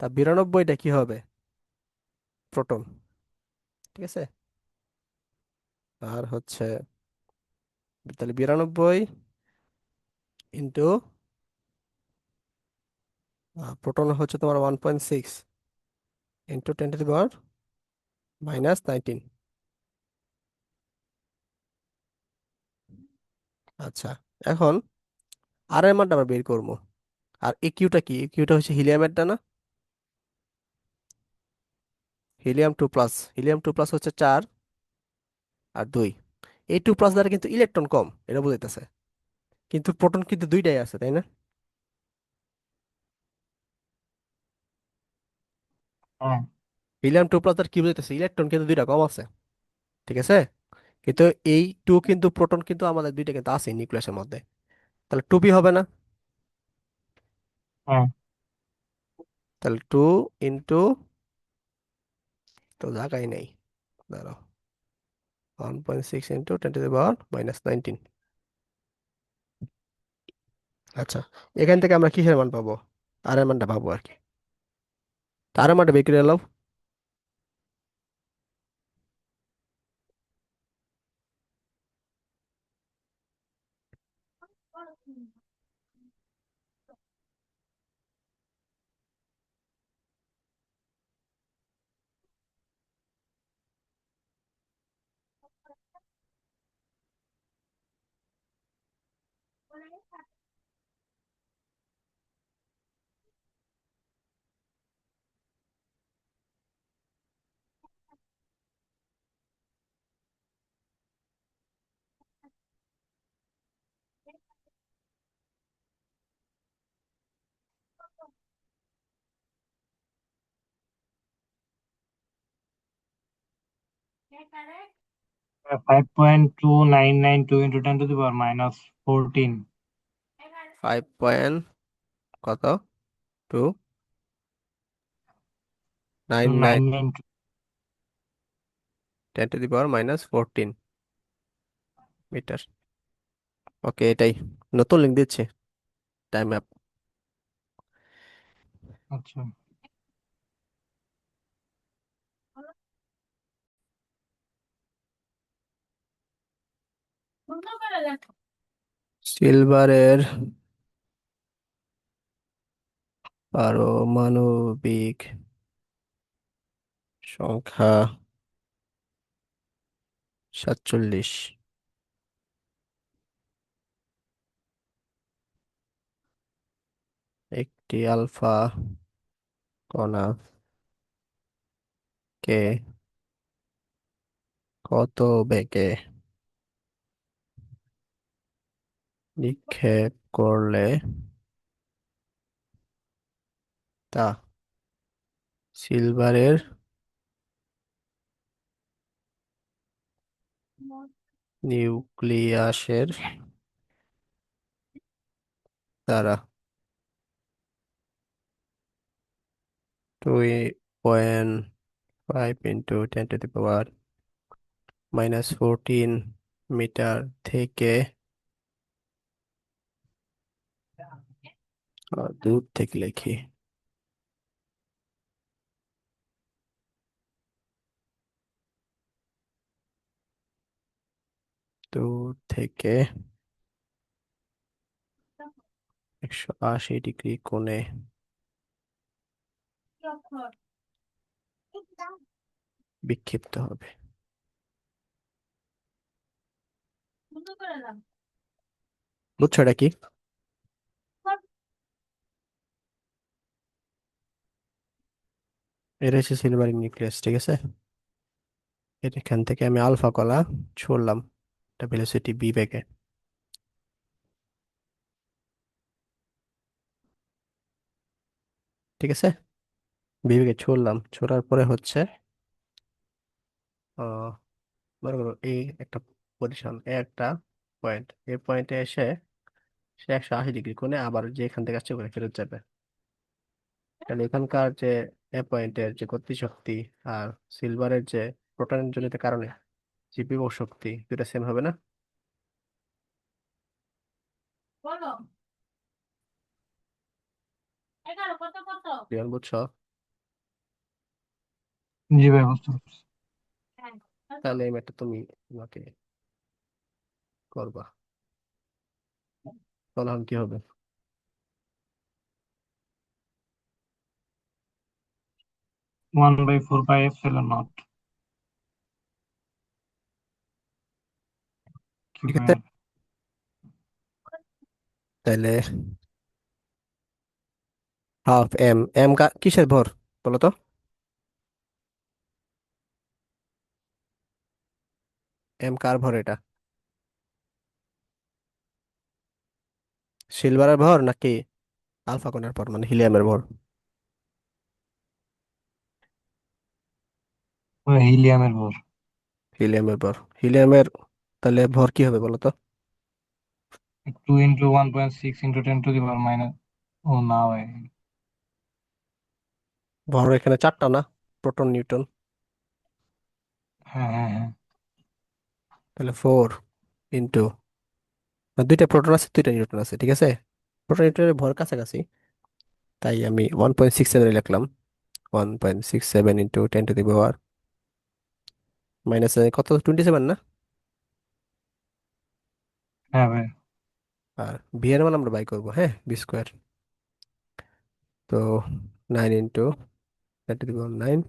তা 92টা কি হবে প্রোটন, ঠিক আছে। আর হচ্ছে তাহলে 92 ইন্টু প্রোটন হচ্ছে তোমার 1.6 × 10⁻⁻⁹। আচ্ছা, এখন আর এর মানটা আমরা বের করবো। আর এই কিউটা কি, এই কিউটা হচ্ছে হিলিয়ামেরটা না, হিলিয়াম 2+, হিলিয়াম 2+ হচ্ছে 4 আর 2, এই 2+ দ্বারা কিন্তু ইলেকট্রন কম, এটা বুঝাইতেছে। কিন্তু প্রোটন কিন্তু দুইটাই আছে, তাই না? হ্যাঁ। হিলিয়াম 2+ দ্বারা কি বুঝাইতেছে, ইলেকট্রন কিন্তু দুইটা কম আছে, ঠিক আছে? কিন্তু এই টু কিন্তু প্রোটন কিন্তু আমাদের দুইটা কিন্তু আছে নিউক্লিয়াসের মধ্যে, তাহলে 2p হবে না? হ্যাঁ। তাহলে 2 তো জায়গায় নেই, দাঁড়াও, 1.6 × 10⁻⁻19। আচ্ছা, এখান থেকে আমরা কিসের মান পাবো? আর এর মানটা পাবো আর কি। তার মানটা বের করে এলাম। 5.2992 × 10⁻⁻14। 5 পয়েন্ট কত, 299, 992। 10⁻⁻14 মিটার। ওকে, এটাই নতুন লিঙ্ক দিচ্ছি, টাইম অ্যাপ। আচ্ছা। সিলভারের পারমাণবিক সংখ্যা 47। একটি আলফা কণাকে কত বেগে নিক্ষেপ করলে তা সিলভারের নিউক্লিয়াসের দ্বারা 2.5 × 10⁻⁻14 মিটার থেকে দূর থেকে লিখি, দূর থেকে 180 ডিগ্রি কোণে বিক্ষিপ্ত হবে। বুঝছো এটা কি? এটা হচ্ছে সিলভার নিউক্লিয়াস, ঠিক আছে? এখান থেকে আমি আলফা কলা ছুড়লাম, এটা ভেলোসিটি বি বেগে, ঠিক আছে? বি বেগে ছুড়লাম, ছোড়ার পরে হচ্ছে আহ মনে করো এই একটা পজিশন, একটা পয়েন্ট, এই পয়েন্টে এসে সে 180 ডিগ্রি কোণে আবার যে এখান থেকে আসছে ওখানে ফেরত যাবে। তাহলে এখানকার যে এ পয়েন্টের যে গতিশক্তি আর সিলভারের যে প্রোটনের জনিত কারণে যে বিভব শক্তি, দুটা সেম হবে না? রিয়ান, বুঝছো? জি ভাই, বুঝতে পারছি। তাহলে এই ম্যাথটা তুমি তোমাকে করবা, তখন কি হবে? 1/4 πε0 ঠিক আছে, কিউবের। তাহলে হাফ এম, এম কিসের ভর বলো তো? এম কার ভর এটা? সিলভারের ভর নাকি আলফা কণার ভর মানে হিলিয়ামের ভর? হিলিয়ামের ভর। হিলিয়ামের ভর। হিলিয়ামের তাহলে ভর কি হবে বলো তো? 2 × 1.6 × 10⁻⁻, ও না ভাই। ভর এখানে চারটা না, প্রোটন নিউট্রন। হ্যাঁ হ্যাঁ হ্যাঁ। তাহলে 4 ইন্টু, দুইটা প্রোটন আছে দুইটা নিউট্রন আছে, ঠিক আছে। প্রোটন নিউট্রনের ভর কাছাকাছি, তাই আমি 1.67 লিখলাম। 1.67 ইন্টু 10⁻⁻, মাইনাস কত, 27 না? হ্যাঁ ভাই। আর বি এর মান আমরা বাই করবো, হ্যাঁ, বি স্কোয়ার। তো 9 ইন্টু 10⁻৯।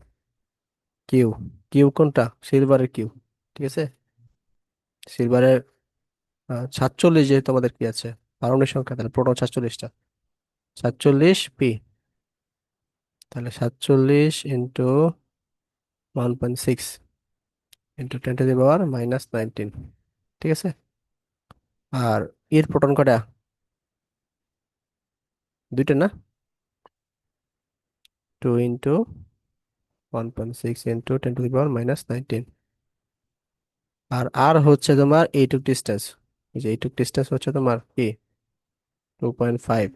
কিউ, কিউ কোনটা? সিলভারের কিউ, ঠিক আছে। সিলভারের 47, যেহেতু আমাদের কি আছে পারমাণবিক সংখ্যা, তাহলে প্রোটন 47টা। 47 পি, তাহলে 47 ইন্টু 1.6 ইন্টু 10⁻⁻19, ঠিক আছে। আর এর প্রোটন কটা? দুইটা না? 2 ইন্টু 1.6 ইন্টু 10⁻⁻19। আর আর হচ্ছে তোমার এইটুক ডিস্টেন্স, এই যে এইটুক ডিস্টেন্স হচ্ছে তোমার কি 2.5।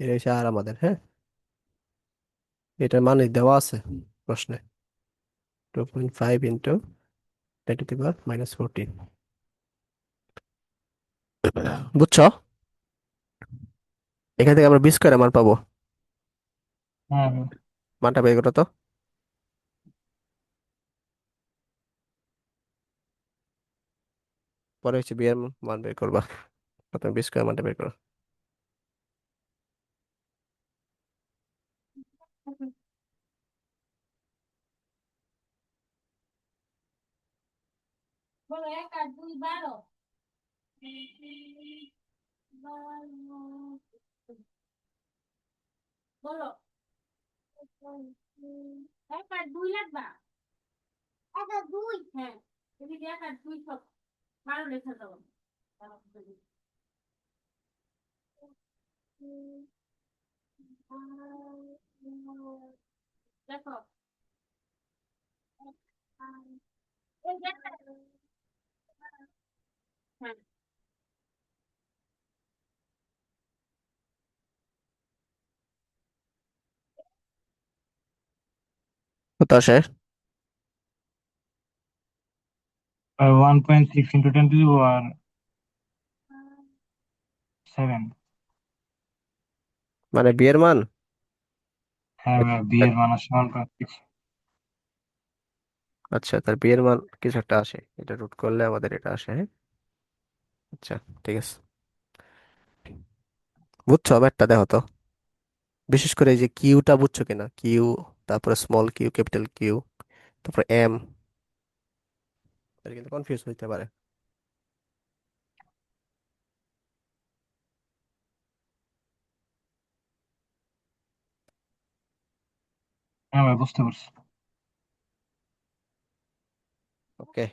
এটা হচ্ছে আর আমাদের, হ্যাঁ, এটার মানে দেওয়া আছে প্রশ্নে। 2.5 ইন্টু 10⁻⁻14, বুঝছো? এখান থেকে আমরা বি স্কোয়ার মান পাবো। হ্যাঁ ভাই। মানটা বের করো তো। পরে হচ্ছে বি এর মান বের করবা, প্রথমে বি স্কোয়ার মানটা বের করো। বলো 1 আর 2 12। বলো 1 আর 2 লাগবা। 1 আর 2, হ্যাঁ। এদিকে 1 আর 2 সব 12 লেখা দাও। দেখো এই দেখো। হ্যাঁ, কত আসে? 1.6 × 10⁻⁷। মানে বি এর মান? হ্যাঁ ভাই, বি এর মান আসছে 1.6। আচ্ছা, তার বি এর মান কিছু একটা আসে, এটা রুট করলে আমাদের এটা আসে, হ্যাঁ। আচ্ছা, ঠিক আছে, বুঝছো ম্যাথটা দেখো তো। বিশেষ করে এই যে কিউটা বুঝছো কিনা, কিউ, তারপরে স্মল কিউ, ক্যাপিটাল কিউ, তারপরে এম, এটা কিন্তু কনফিউজ হইতে পারে। হ্যাঁ ভাই, বুঝতে পারছি। ওকে,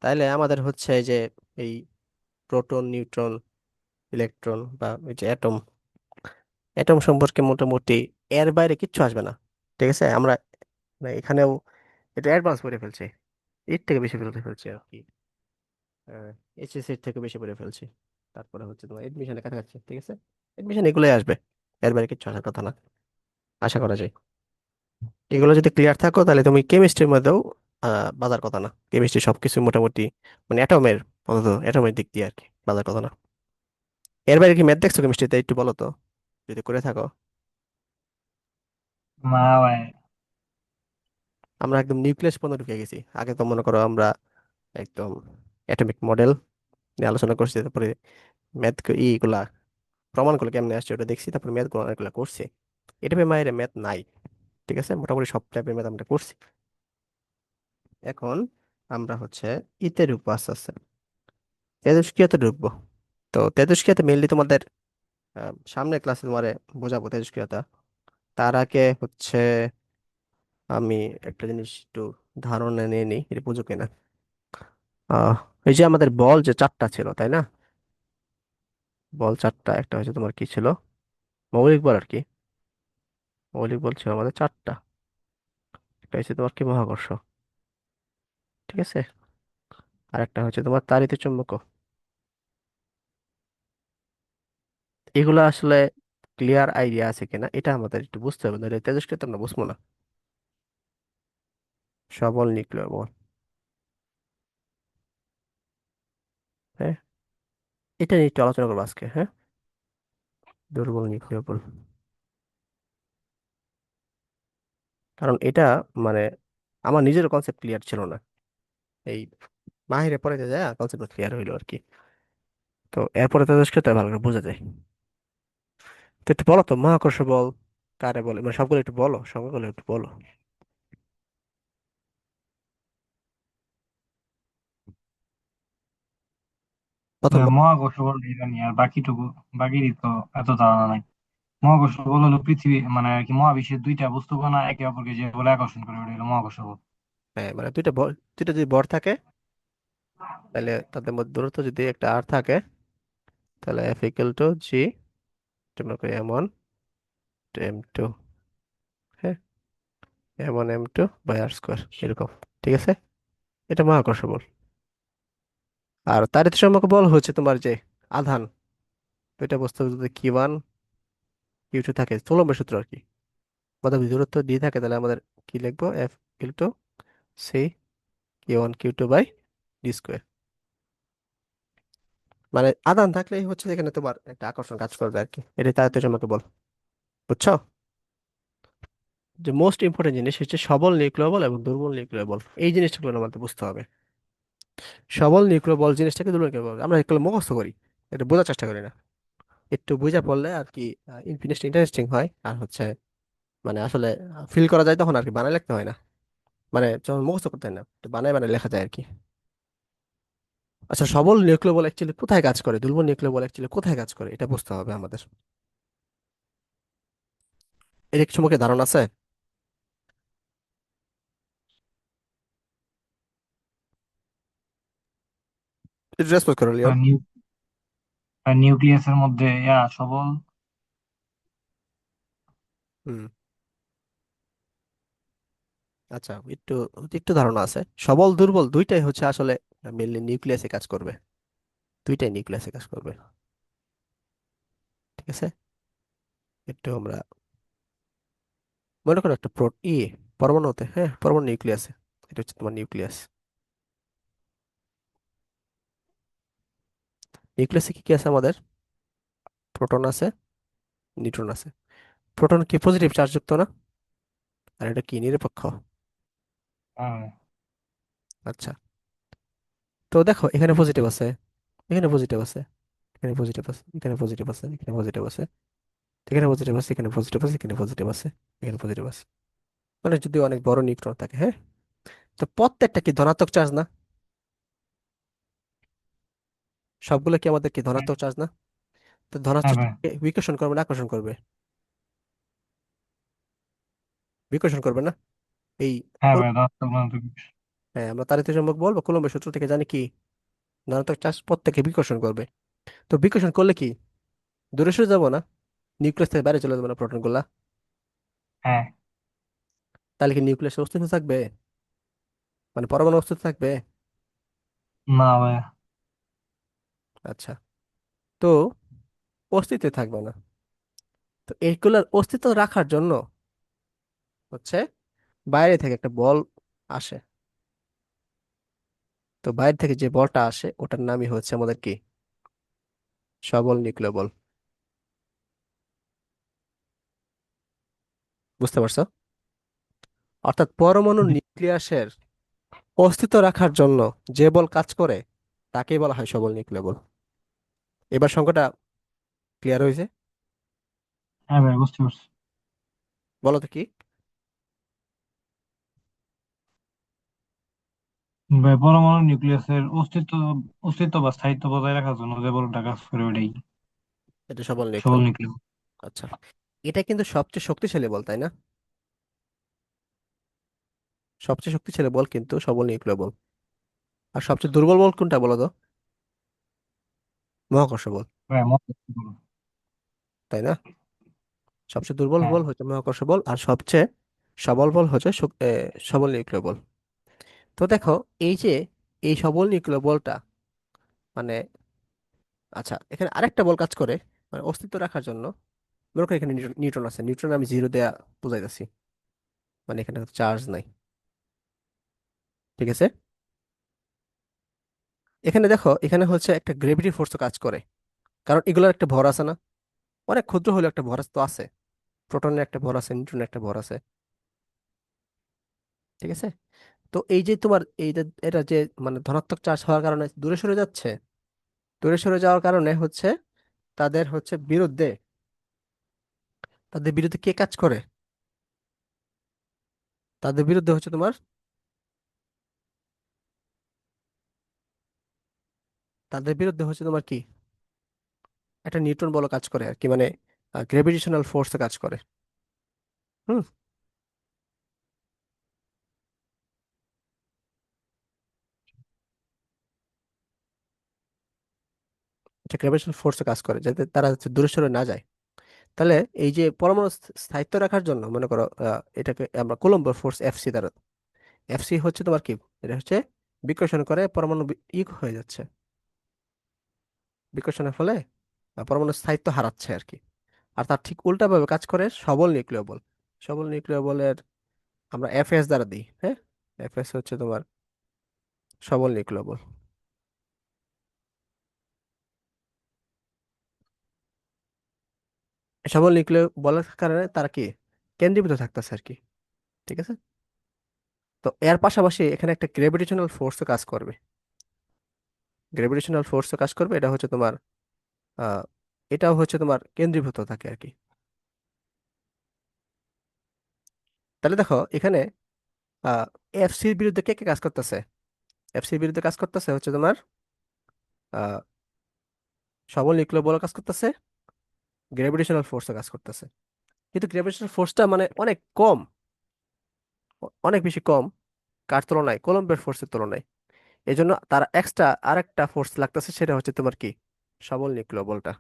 তাইলে আমাদের হচ্ছে এই যে এই প্রোটন, নিউট্রন, ইলেকট্রন বা এই যে অ্যাটম, অ্যাটম সম্পর্কে মোটামুটি এর বাইরে কিচ্ছু আসবে না, ঠিক আছে। আমরা মানে এখানেও এটা অ্যাডভান্স করে ফেলছি, এর থেকে বেশি ফেলতে ফেলছি আর কি, এইচএসসি এর থেকে বেশি করে ফেলছি। তারপরে হচ্ছে তোমার এডমিশনের কাছাকাছি, ঠিক আছে। এডমিশন এগুলোই আসবে, এর বাইরে কিচ্ছু আসার কথা না, আশা করা যায়। এগুলো যদি ক্লিয়ার থাকো তাহলে তুমি কেমিস্ট্রির মধ্যেও বাজার কথা না, কেমিস্ট্রি সবকিছু মোটামুটি মানে অ্যাটমের, অন্তত অ্যাটমের দিক দিয়ে আর কি বাজার কথা না। এর বাইরে কি ম্যাথ দেখছো কেমিস্ট্রিতে, একটু বলো তো যদি করে থাকো। না ভাই। আমরা একদম নিউক্লিয়াস পর্যন্ত ঢুকে গেছি, আগে তো মনে করো আমরা একদম অ্যাটমিক মডেল নিয়ে আলোচনা করছি, তারপরে ম্যাথ ইগুলা প্রমাণগুলো কেমনে আসছে ওটা দেখছি, তারপরে ম্যাথ গুলো অনেকগুলো করছি। এটা মায়ের ম্যাথ নাই, ঠিক আছে, মোটামুটি সব টাইপের ম্যাথ আমরা করছি। এখন আমরা হচ্ছে ইতে ঢুকবো আস্তে আস্তে, তেজস্ক্রিয়তে ঢুকবো। তো তেজস্ক্রিয়তে মেইনলি তোমাদের সামনের ক্লাসে তোমার বোঝাবো তেজস্ক্রিয়তা। তার আগে হচ্ছে আমি একটা জিনিস একটু ধারণা নিয়ে নিই, এটা বুঝো কিনা। আহ এই যে আমাদের বল যে চারটা ছিল, তাই না? বল চারটা, একটা হচ্ছে তোমার কি ছিল, মৌলিক বল আর কি। মৌলিক বল ছিল আমাদের চারটা। একটা হচ্ছে তোমার কি মহাকর্ষ, ঠিক আছে। আর একটা হচ্ছে তোমার তাড়িৎ চুম্বক। এগুলো আসলে ক্লিয়ার আইডিয়া আছে কিনা এটা আমাদের একটু বুঝতে হবে, নাহলে তেজস্ক্রিয় আমরা বুঝবো না। সবল নিউক্লিয়ার বল, হ্যাঁ, এটা নিয়ে একটু আলোচনা করবো আজকে, হ্যাঁ। দুর্বল নিউক্লিয়ার বল, কারণ এটা মানে আমার নিজের কনসেপ্ট ক্লিয়ার ছিল না, এই মাহিরে পড়ে যায় কনসেপ্ট ক্লিয়ার হইলো আর কি। তো এরপরে তেজস্ক্রিয়তা ভালো করে বোঝা যায়। তো একটু বলো তো মহাকর্ষ বল কারে বলে, মানে সবগুলো একটু বলো, সংজ্ঞাগুলো একটু বলো। প্রথম মহাকর্ষ বল এটা নিয়ে আর বাকিরই তো এত ধারণা নাই। মহাকর্ষ বল হলো পৃথিবী মানে আর কি মহাবিশ্বের দুইটা বস্তুকণা একে অপরকে যে বলে আকর্ষণ করে ওটা হলো মহাকর্ষ বল। হ্যাঁ, মানে দুইটা যদি ভর থাকে, তাহলে তাদের মধ্যে দূরত্ব যদি একটা আর থাকে, তাহলে এফ ইকুয়াল টু জি, তোমরা করি এম1 টু এম2, হ্যাঁ, এম1 এম2 বাই আর স্কোয়ার, এরকম, ঠিক আছে। এটা মহাকর্ষ বল। আর তাড়িৎ চৌম্বক বল হচ্ছে তোমার যে আধান, দুইটা বস্তু যদি কিউ1 কিউ2 থাকে, কুলম্বের সূত্র আর কি, আমাদের যদি দূরত্ব দিয়ে থাকে, তাহলে আমাদের কি লিখবো, F equal to C Q one Q two by D square. মানে আধান থাকলেই হচ্ছে যেখানে তোমার একটা আকর্ষণ কাজ করবে আর কি, এটাই তাড়িৎ চৌম্বক বল, বুঝছো। যে মোস্ট ইম্পর্টেন্ট জিনিস হচ্ছে সবল নিউক্লিয় বল এবং দুর্বল নিউক্লিয় বল, এই জিনিসগুলো আমাদের বুঝতে হবে। সবল নিউক্লিয় বল জিনিসটাকে, দুর্বল নিউক্লিয় বল আমরা এগুলো মুখস্থ করি, এটা বোঝার চেষ্টা করি না। একটু বুঝা পড়লে আর কি জিনিসটা ইন্টারেস্টিং হয়, আর হচ্ছে মানে আসলে ফিল করা যায়, তখন আর কি বানায় লিখতে হয় না, মানে যখন মুখস্থ করতে হয় না, একটু বানায় বানায় লেখা যায় আর কি। আচ্ছা, সবল নিউক্লিয় বল অ্যাকচুয়ালি কোথায় কাজ করে, দুর্বল নিউক্লিয় বল অ্যাকচুয়ালি কোথায় কাজ করে, এটা বুঝতে হবে আমাদের। এর কি সম্পর্কে ধারণা আছে? একটু রেসপন্স করো লিওন। আর নিউক্লিয়াসের মধ্যে সবল। হুম, আচ্ছা, একটু একটু ধারণা আছে। সবল দুর্বল দুইটাই হচ্ছে আসলে মেনলি নিউক্লিয়াসে কাজ করবে, দুইটাই নিউক্লিয়াসে কাজ করবে, ঠিক আছে। একটু আমরা মনে করো একটা পরমাণুতে, হ্যাঁ, পরমাণু নিউক্লিয়াসে, এটা হচ্ছে তোমার নিউক্লিয়াস। নিউক্লিয়াসে কি কি আছে আমাদের, প্রোটন আছে, নিউট্রন আছে। প্রোটন কি পজিটিভ চার্জ যুক্ত না, আর এটা কি নিরপেক্ষ। হ্যাঁ আচ্ছা, তো দেখো এখানে পজিটিভ আছে, এখানে পজিটিভ আছে, এখানে পজিটিভ আছে, এখানে পজিটিভ আছে, এখানে পজিটিভ আছে, এখানে পজিটিভ আছে, এখানে পজিটিভ আছে, এখানে পজিটিভ আছে, এখানে পজিটিভ আছে, মানে যদি অনেক বড় নিউট্রন থাকে, হ্যাঁ। তো প্রত্যেকটা কি ধনাত্মক চার্জ না, সবগুলো কি আমাদের কি ধনাত্মক চার্জ না? তো হ্যাঁ ধনাত্মক ভাই। বিকর্ষণ করবে না আকর্ষণ করবে, বিকর্ষণ করবে না। এই হ্যাঁ কুল- ভাই ধনাত্মক ধনাত্মক। হ্যাঁ, আমরা তাড়িৎ চৌম্বক বল বা কুলম্বের সূত্র থেকে জানি কি ধনাত্মক চার্জ প্রত্যেকে বিকর্ষণ করবে। তো বিকর্ষণ করলে কি দূরে সরে যাবো না, নিউক্লিয়াস থেকে বাইরে চলে যাবে না প্রোটন গুলা, হ্যাঁ। তাহলে কি নিউক্লিয়াসের অস্তিত্ব থাকবে, মানে পরমাণু অস্তিত্ব থাকবে? না ভাই। আচ্ছা, তো অস্তিত্ব থাকবে না। তো এইগুলার অস্তিত্ব রাখার জন্য হচ্ছে বাইরে থেকে একটা বল আসে। তো বাইরে থেকে যে বলটা আসে ওটার নামই হচ্ছে আমাদের কি, সবল নিউক্লিয় বল, বুঝতে পারছো। অর্থাৎ পরমাণুর জি। নিউক্লিয়াসের অস্তিত্ব রাখার জন্য যে বল কাজ করে তাকেই বলা হয় সবল নিউক্লিয় বল। এবার সংখ্যাটা ক্লিয়ার হয়েছে? হ্যাঁ ভাই বুঝতে পারছি। বলো তো কি। ভাই পরমাণু নিউক্লিয়াসের অস্তিত্ব বা স্থায়িত্ব বজায় রাখার জন্য যে বলটা কাজ করে ওটাই এটা সবল সবল নিউক্লিয় বল। নিউক্লিয়াস। আচ্ছা, এটা কিন্তু সবচেয়ে শক্তিশালী বল, তাই না? সবচেয়ে শক্তিশালী বল কিন্তু সবল নিউক্লিয় বল। আর সবচেয়ে দুর্বল বল কোনটা বলো তো? মহাকর্ষ বল, হ্যাঁ তাই না? সবচেয়ে দুর্বল হ্যাঁ বল হচ্ছে মহাকর্ষ বল, আর সবচেয়ে সবল বল হচ্ছে সবল নিউক্লিয় বল। তো দেখো, এই যে এই সবল নিউক্লিয় বলটা মানে, আচ্ছা এখানে আরেকটা বল কাজ করে মানে অস্তিত্ব রাখার জন্য। মনে করি এখানে নিউট্রন আছে, নিউট্রন আমি জিরো দেয়া বুঝাইতেছি, মানে এখানে চার্জ নাই। ঠিক আছে, এখানে দেখো এখানে হচ্ছে একটা গ্রেভিটি ফোর্স কাজ করে, কারণ এগুলোর একটা ভর আছে না, অনেক ক্ষুদ্র হলেও একটা ভর তো আছে। প্রোটনের একটা ভর আছে, নিউট্রনের একটা ভর আছে। ঠিক আছে, তো এই যে তোমার এই যে এটা যে মানে ধনাত্মক চার্জ হওয়ার কারণে দূরে সরে যাচ্ছে, দূরে সরে যাওয়ার কারণে হচ্ছে তাদের হচ্ছে বিরুদ্ধে, তাদের বিরুদ্ধে কে কাজ করে? তাদের বিরুদ্ধে হচ্ছে তোমার, তাদের বিরুদ্ধে হচ্ছে তোমার কি একটা নিউট্রন বল কাজ করে আর কি, মানে গ্রেভিটেশনাল ফোর্স কাজ করে। হুম, এটা গ্রেভিটেশনাল ফোর্স কাজ করে যাতে তারা হচ্ছে দূরে সরে না যায়। তাহলে এই যে পরমাণু স্থায়িত্ব রাখার জন্য মনে করো এটাকে আমরা কুলম্ব ফোর্স এফসি দ্বারা, এফসি হচ্ছে তোমার কি, এটা হচ্ছে বিকর্ষণ করে পরমাণু হয়ে যাচ্ছে, বিকর্ষণের ফলে পরমাণু স্থায়িত্ব হারাচ্ছে আর কি। আর তার ঠিক উল্টা ভাবে কাজ করে সবল নিউক্লিয় বল। সবল নিউক্লিয় বলের আমরা এফএস দ্বারা দিই, হ্যাঁ, এফএস হচ্ছে তোমার সবল নিউক্লিয় বল। সবল নিউক্লিয় বলের কারণে তারা কি কেন্দ্রীভূত থাকতেছে আর কি। ঠিক আছে, তো এর পাশাপাশি এখানে একটা গ্রেভিটেশনাল ফোর্স কাজ করবে, গ্রেভিটেশনাল ফোর্স কাজ করবে, এটা হচ্ছে তোমার আহ এটাও হচ্ছে তোমার কেন্দ্রীভূত থাকে আর কি। তাহলে দেখো এখানে আহ এফসির বিরুদ্ধে কে কে কাজ করতেছে? এফসির বিরুদ্ধে কাজ করতেছে হচ্ছে তোমার আহ সবল নিউক্লিয় বল কাজ করতেছে, গ্রেভিটেশনাল ফোর্স কাজ করতেছে। কিন্তু গ্রেভিটেশনাল ফোর্সটা মানে অনেক কম, অনেক বেশি কম কার তুলনায়, কলম্বের ফোর্সের তুলনায়। এই জন্য তার এক্সট্রা আরেকটা ফোর্স লাগতেছে, সেটা হচ্ছে তোমার কি সবল নিউক্লিয় বলটা।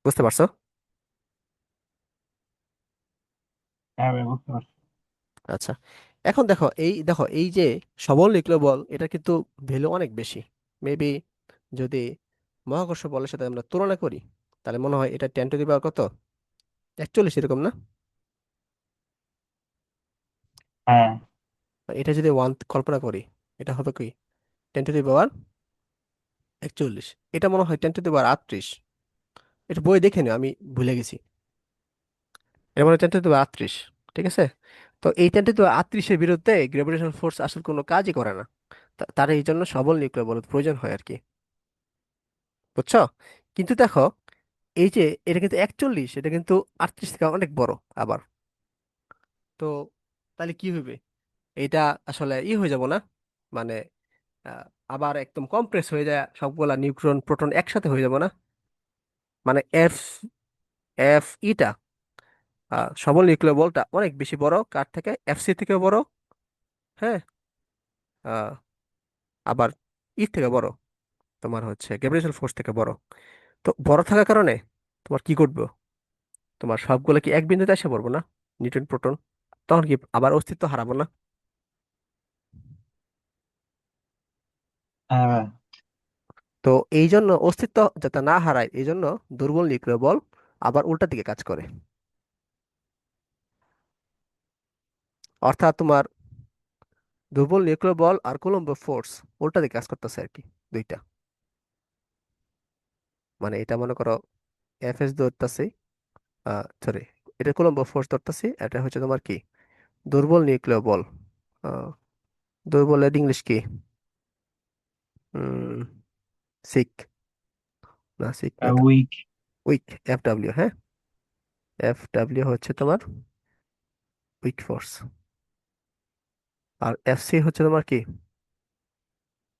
বুঝতে পারছো? হ্যাঁ ভাই বুঝতে পারছি। আচ্ছা, এখন দেখো এই দেখো এই যে সবল নিউক্লিয় বল, এটা কিন্তু ভ্যালু অনেক বেশি। মেবি যদি মহাকর্ষ বলের সাথে আমরা তুলনা করি, তাহলে মনে হয় এটা 10 টু দি পাওয়ার কত, 41 এরকম না? হ্যাঁ এটা যদি ওয়ান কল্পনা করি, এটা হবে কি 10 টু দি পাওয়ার 41। এটা মনে হয় 10 টু দি পাওয়ার 38। এটা বই দেখে নিও, আমি ভুলে গেছি। এটা মনে হয় 10 টু দি পাওয়ার 38। ঠিক আছে, তো এই 10 টু দি পাওয়ার 38-এর বিরুদ্ধে গ্রেভিটেশনাল ফোর্স আসলে কোনো কাজই করে না। তার এই জন্য সবল নিউক্লিয় বলের প্রয়োজন হয় আর কি। বুঝছো? কিন্তু দেখো এই যে এটা কিন্তু 41, এটা কিন্তু 38 থেকে অনেক বড় আবার। তো তাহলে কি হবে, এটা আসলে হয়ে যাব না, মানে আহ, আবার একদম কমপ্রেস হয়ে যায়, সবগুলা নিউট্রন প্রোটন একসাথে হয়ে যাব না? মানে এফ এফ ইটা সবল নিউক্লিয় বলটা অনেক বেশি বড় কার থেকে, এফসি থেকে বড়। হ্যাঁ, আহ, আবার থেকে বড়, তোমার হচ্ছে গ্র্যাভিটেশনাল ফোর্স থেকে বড়। তো বড় থাকার কারণে তোমার কি ঘটবে, তোমার সবগুলো কি এক বিন্দুতে এসে পড়বো না, নিউট্রন প্রোটন, তখন কি আবার অস্তিত্ব হারাবো না? হ্যাঁ ভাই। তো এই জন্য অস্তিত্ব যাতে না হারায়, এই জন্য দুর্বল নিউক্লিয় বল আবার উল্টা দিকে কাজ করে। অর্থাৎ তোমার দুর্বল নিউক্লিয় বল আর কুলম্ব ফোর্স উল্টা দিকে কাজ করতেছে আর কি, দুইটা। মানে এটা মনে করো এফএস ধরতেছে, সরি, এটা কুলম্ব ফোর্স ধরতেছে, এটা হচ্ছে তোমার কি দুর্বল নিউক্লিয় বল। আহ, দুর্বলের ইংলিশ কি? সিক, না সিক না তো, উইক। উইক, এফ ডাব্লিউ, হ্যাঁ, এফ ডাব্লিউ হচ্ছে তোমার উইক ফোর্স। আর এফ সি হচ্ছে তোমার কি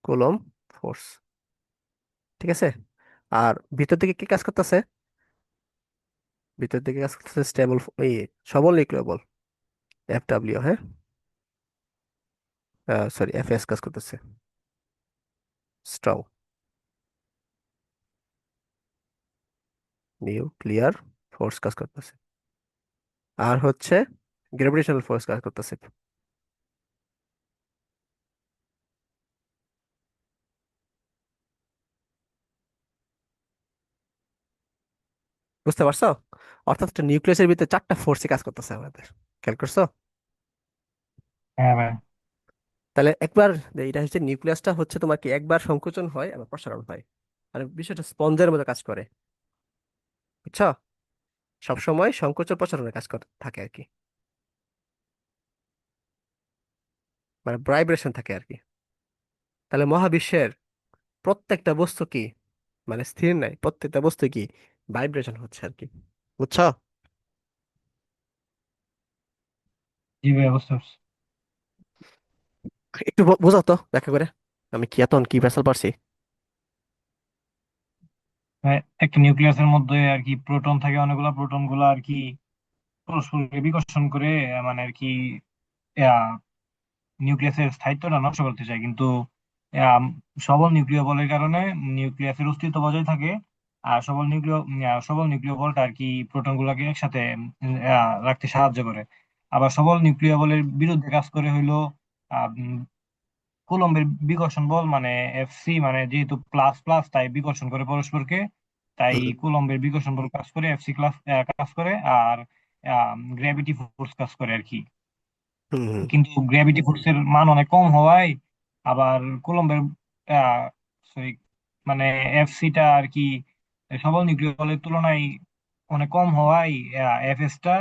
কুলম্ব ফোর্স। ঠিক আছে, আর ভিতর দিকে কি কাজ করতেছে? ভিতর দিকে কাজ করতেছে স্টেবল, এই সবল নিউক্লিয় বল, এফ ডাব্লিউ, হ্যাঁ, সরি এফ এস কাজ করতেছে, স্ট্রং। নিউক্লিয়ার ফোর্স কাজ করতেছে, আর হচ্ছে গ্র্যাভিটেশনাল ফোর্স কাজ করতেছে। বুঝতে পারছো? অর্থাৎ একটা নিউক্লিয়াসের ভিতরে চারটা ফোর্সই কাজ করতেছে আমাদের। খেয়াল করছো? হ্যাঁ ভাই। তাহলে একবার, এটা হচ্ছে নিউক্লিয়াসটা হচ্ছে তোমার কি একবার সংকোচন হয় আবার প্রসারণ হয়, মানে বিষয়টা স্পঞ্জের মতো কাজ করে। বুঝছো? সবসময় সংকোচন প্রসারণের কাজ করে থাকে আর কি, মানে ভাইব্রেশন থাকে আর কি। তাহলে মহাবিশ্বের প্রত্যেকটা বস্তু কি, মানে স্থির নাই, প্রত্যেকটা বস্তু কি ভাইব্রেশন হচ্ছে আর কি। বুঝছো? জি ভাই, বুঝতে পারছি। একটু বোঝাও তো ব্যাখ্যা করে, আমি কি এত কি ভেসাল পারছি। ভাই, একটা নিউক্লিয়াসের মধ্যে আর কি প্রোটন থাকে, অনেকগুলা প্রোটন গুলা আর কি পরস্পরকে বিকর্ষণ করে মানে আর কি নিউক্লিয়াসের স্থায়িত্বটা নষ্ট করতে চায়, কিন্তু আম, সবল নিউক্লিয় বলের কারণে নিউক্লিয়াসের অস্তিত্ব বজায় থাকে। আর সবল নিউক্লিয় বলটা আর কি প্রোটন গুলাকে একসাথে রাখতে সাহায্য করে। আবার সবল নিউক্লিয় বলের বিরুদ্ধে কাজ করে হইলো কুলম্বের বিকর্ষণ বল, মানে এফসি, মানে যেহেতু প্লাস প্লাস তাই বিকর্ষণ করে পরস্পরকে। তাই হুম কুলম্বের বিকর্ষণ বল কাজ করে, এফসি ক্লাস কাজ করে, আর গ্র্যাভিটি ফোর্স কাজ করে আর কি। হুম হুম কিন্তু গ্র্যাভিটি ফোর্সের মান অনেক কম হওয়ায় আবার কুলম্বের সরি মানে এফসিটা আর কি সবল নিউক্লিয় বলের তুলনায় অনেক কম হওয়ায় এফএসটা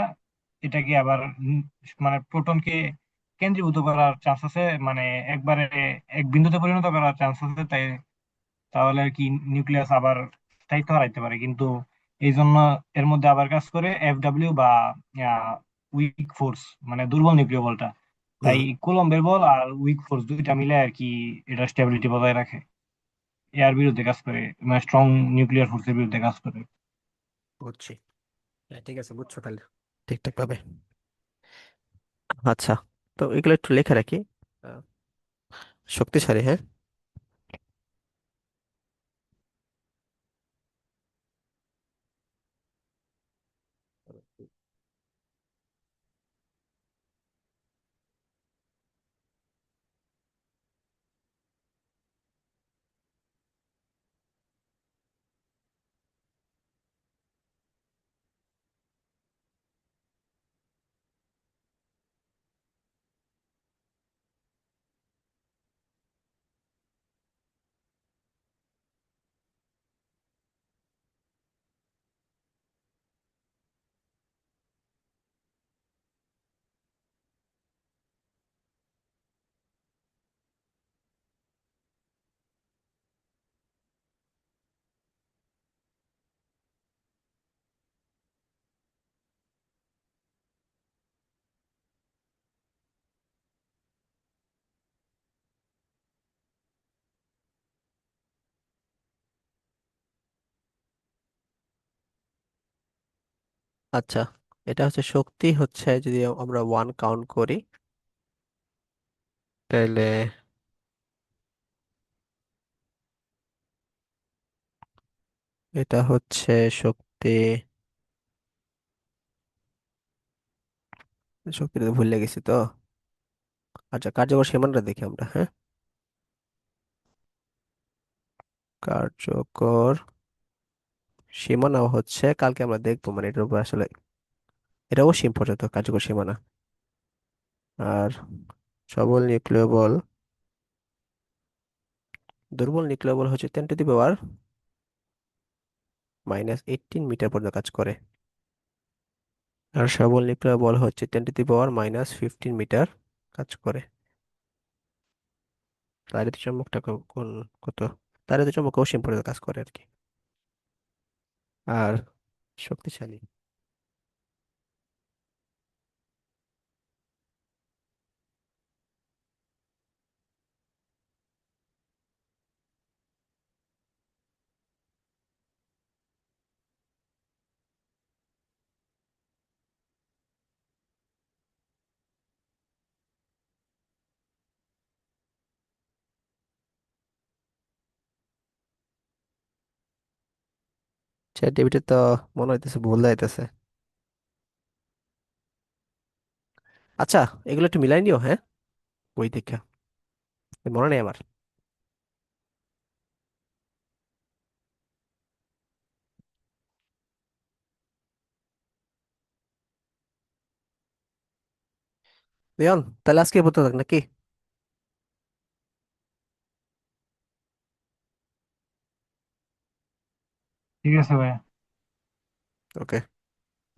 এটাকে আবার মানে প্রোটনকে কেন্দ্রীভূত করার চান্স আছে, মানে একবারে এক বিন্দুতে পরিণত করার চান্স আছে। তাই তাহলে আর কি নিউক্লিয়াস আবার স্থায়িত্ব হারাইতে পারে। কিন্তু এই জন্য এর মধ্যে আবার কাজ করে এফডব্লিউ বা উইক ফোর্স, মানে দুর্বল নিউক্লিয় বলটা। তাই হুম। কুলম্বের বল আর উইক ফোর্স দুইটা মিলে আর কি এটা স্টেবিলিটি বজায় রাখে, এর বিরুদ্ধে কাজ করে, মানে স্ট্রং নিউক্লিয়ার ফোর্সের বিরুদ্ধে কাজ করে। বুঝছি। হ্যাঁ, ঠিক আছে, বুঝছো তাহলে ঠিকঠাক ভাবে। আচ্ছা, তো এগুলো একটু লেখা রাখি। আহ, শক্তিশালী, হ্যাঁ। আচ্ছা, এটা হচ্ছে শক্তি হচ্ছে যদি আমরা ওয়ান কাউন্ট করি, তাহলে এটা হচ্ছে শক্তি। শক্তিটা ভুলে গেছি তো। আচ্ছা, কার্যকর সীমানাটা দেখি আমরা, হ্যাঁ। কার্যকর সীমানা হচ্ছে কালকে আমরা দেখবো, মানে এটার উপর আসলে এটা অবশ্যই ইম্পর্টেন্ট কার্যকর সীমানা। আর সবল নিউক্লিয় বল, দুর্বল নিউক্লিয় বল হচ্ছে 10⁻⁻18 মিটার পর্যন্ত কাজ করে। আর সবল নিউক্লিয় বল হচ্ছে 10⁻⁻15 মিটার কাজ করে। তার চৌম্বকটা কোন কত, তার চৌম্বক অসীম পর্যন্ত কাজ করে আর কি। আর শক্তিশালী, চ্যাট জিপিটি তো মনে হইতেছে ভুল যাইতেছে। আচ্ছা, এগুলো একটু মিলাই নিও, হ্যাঁ, বই দেখা মনে নেই আমার। লিওন, তাহলে আজকে পড়তে থাক নাকি? ঠিক আছে ভাইয়া। ওকে।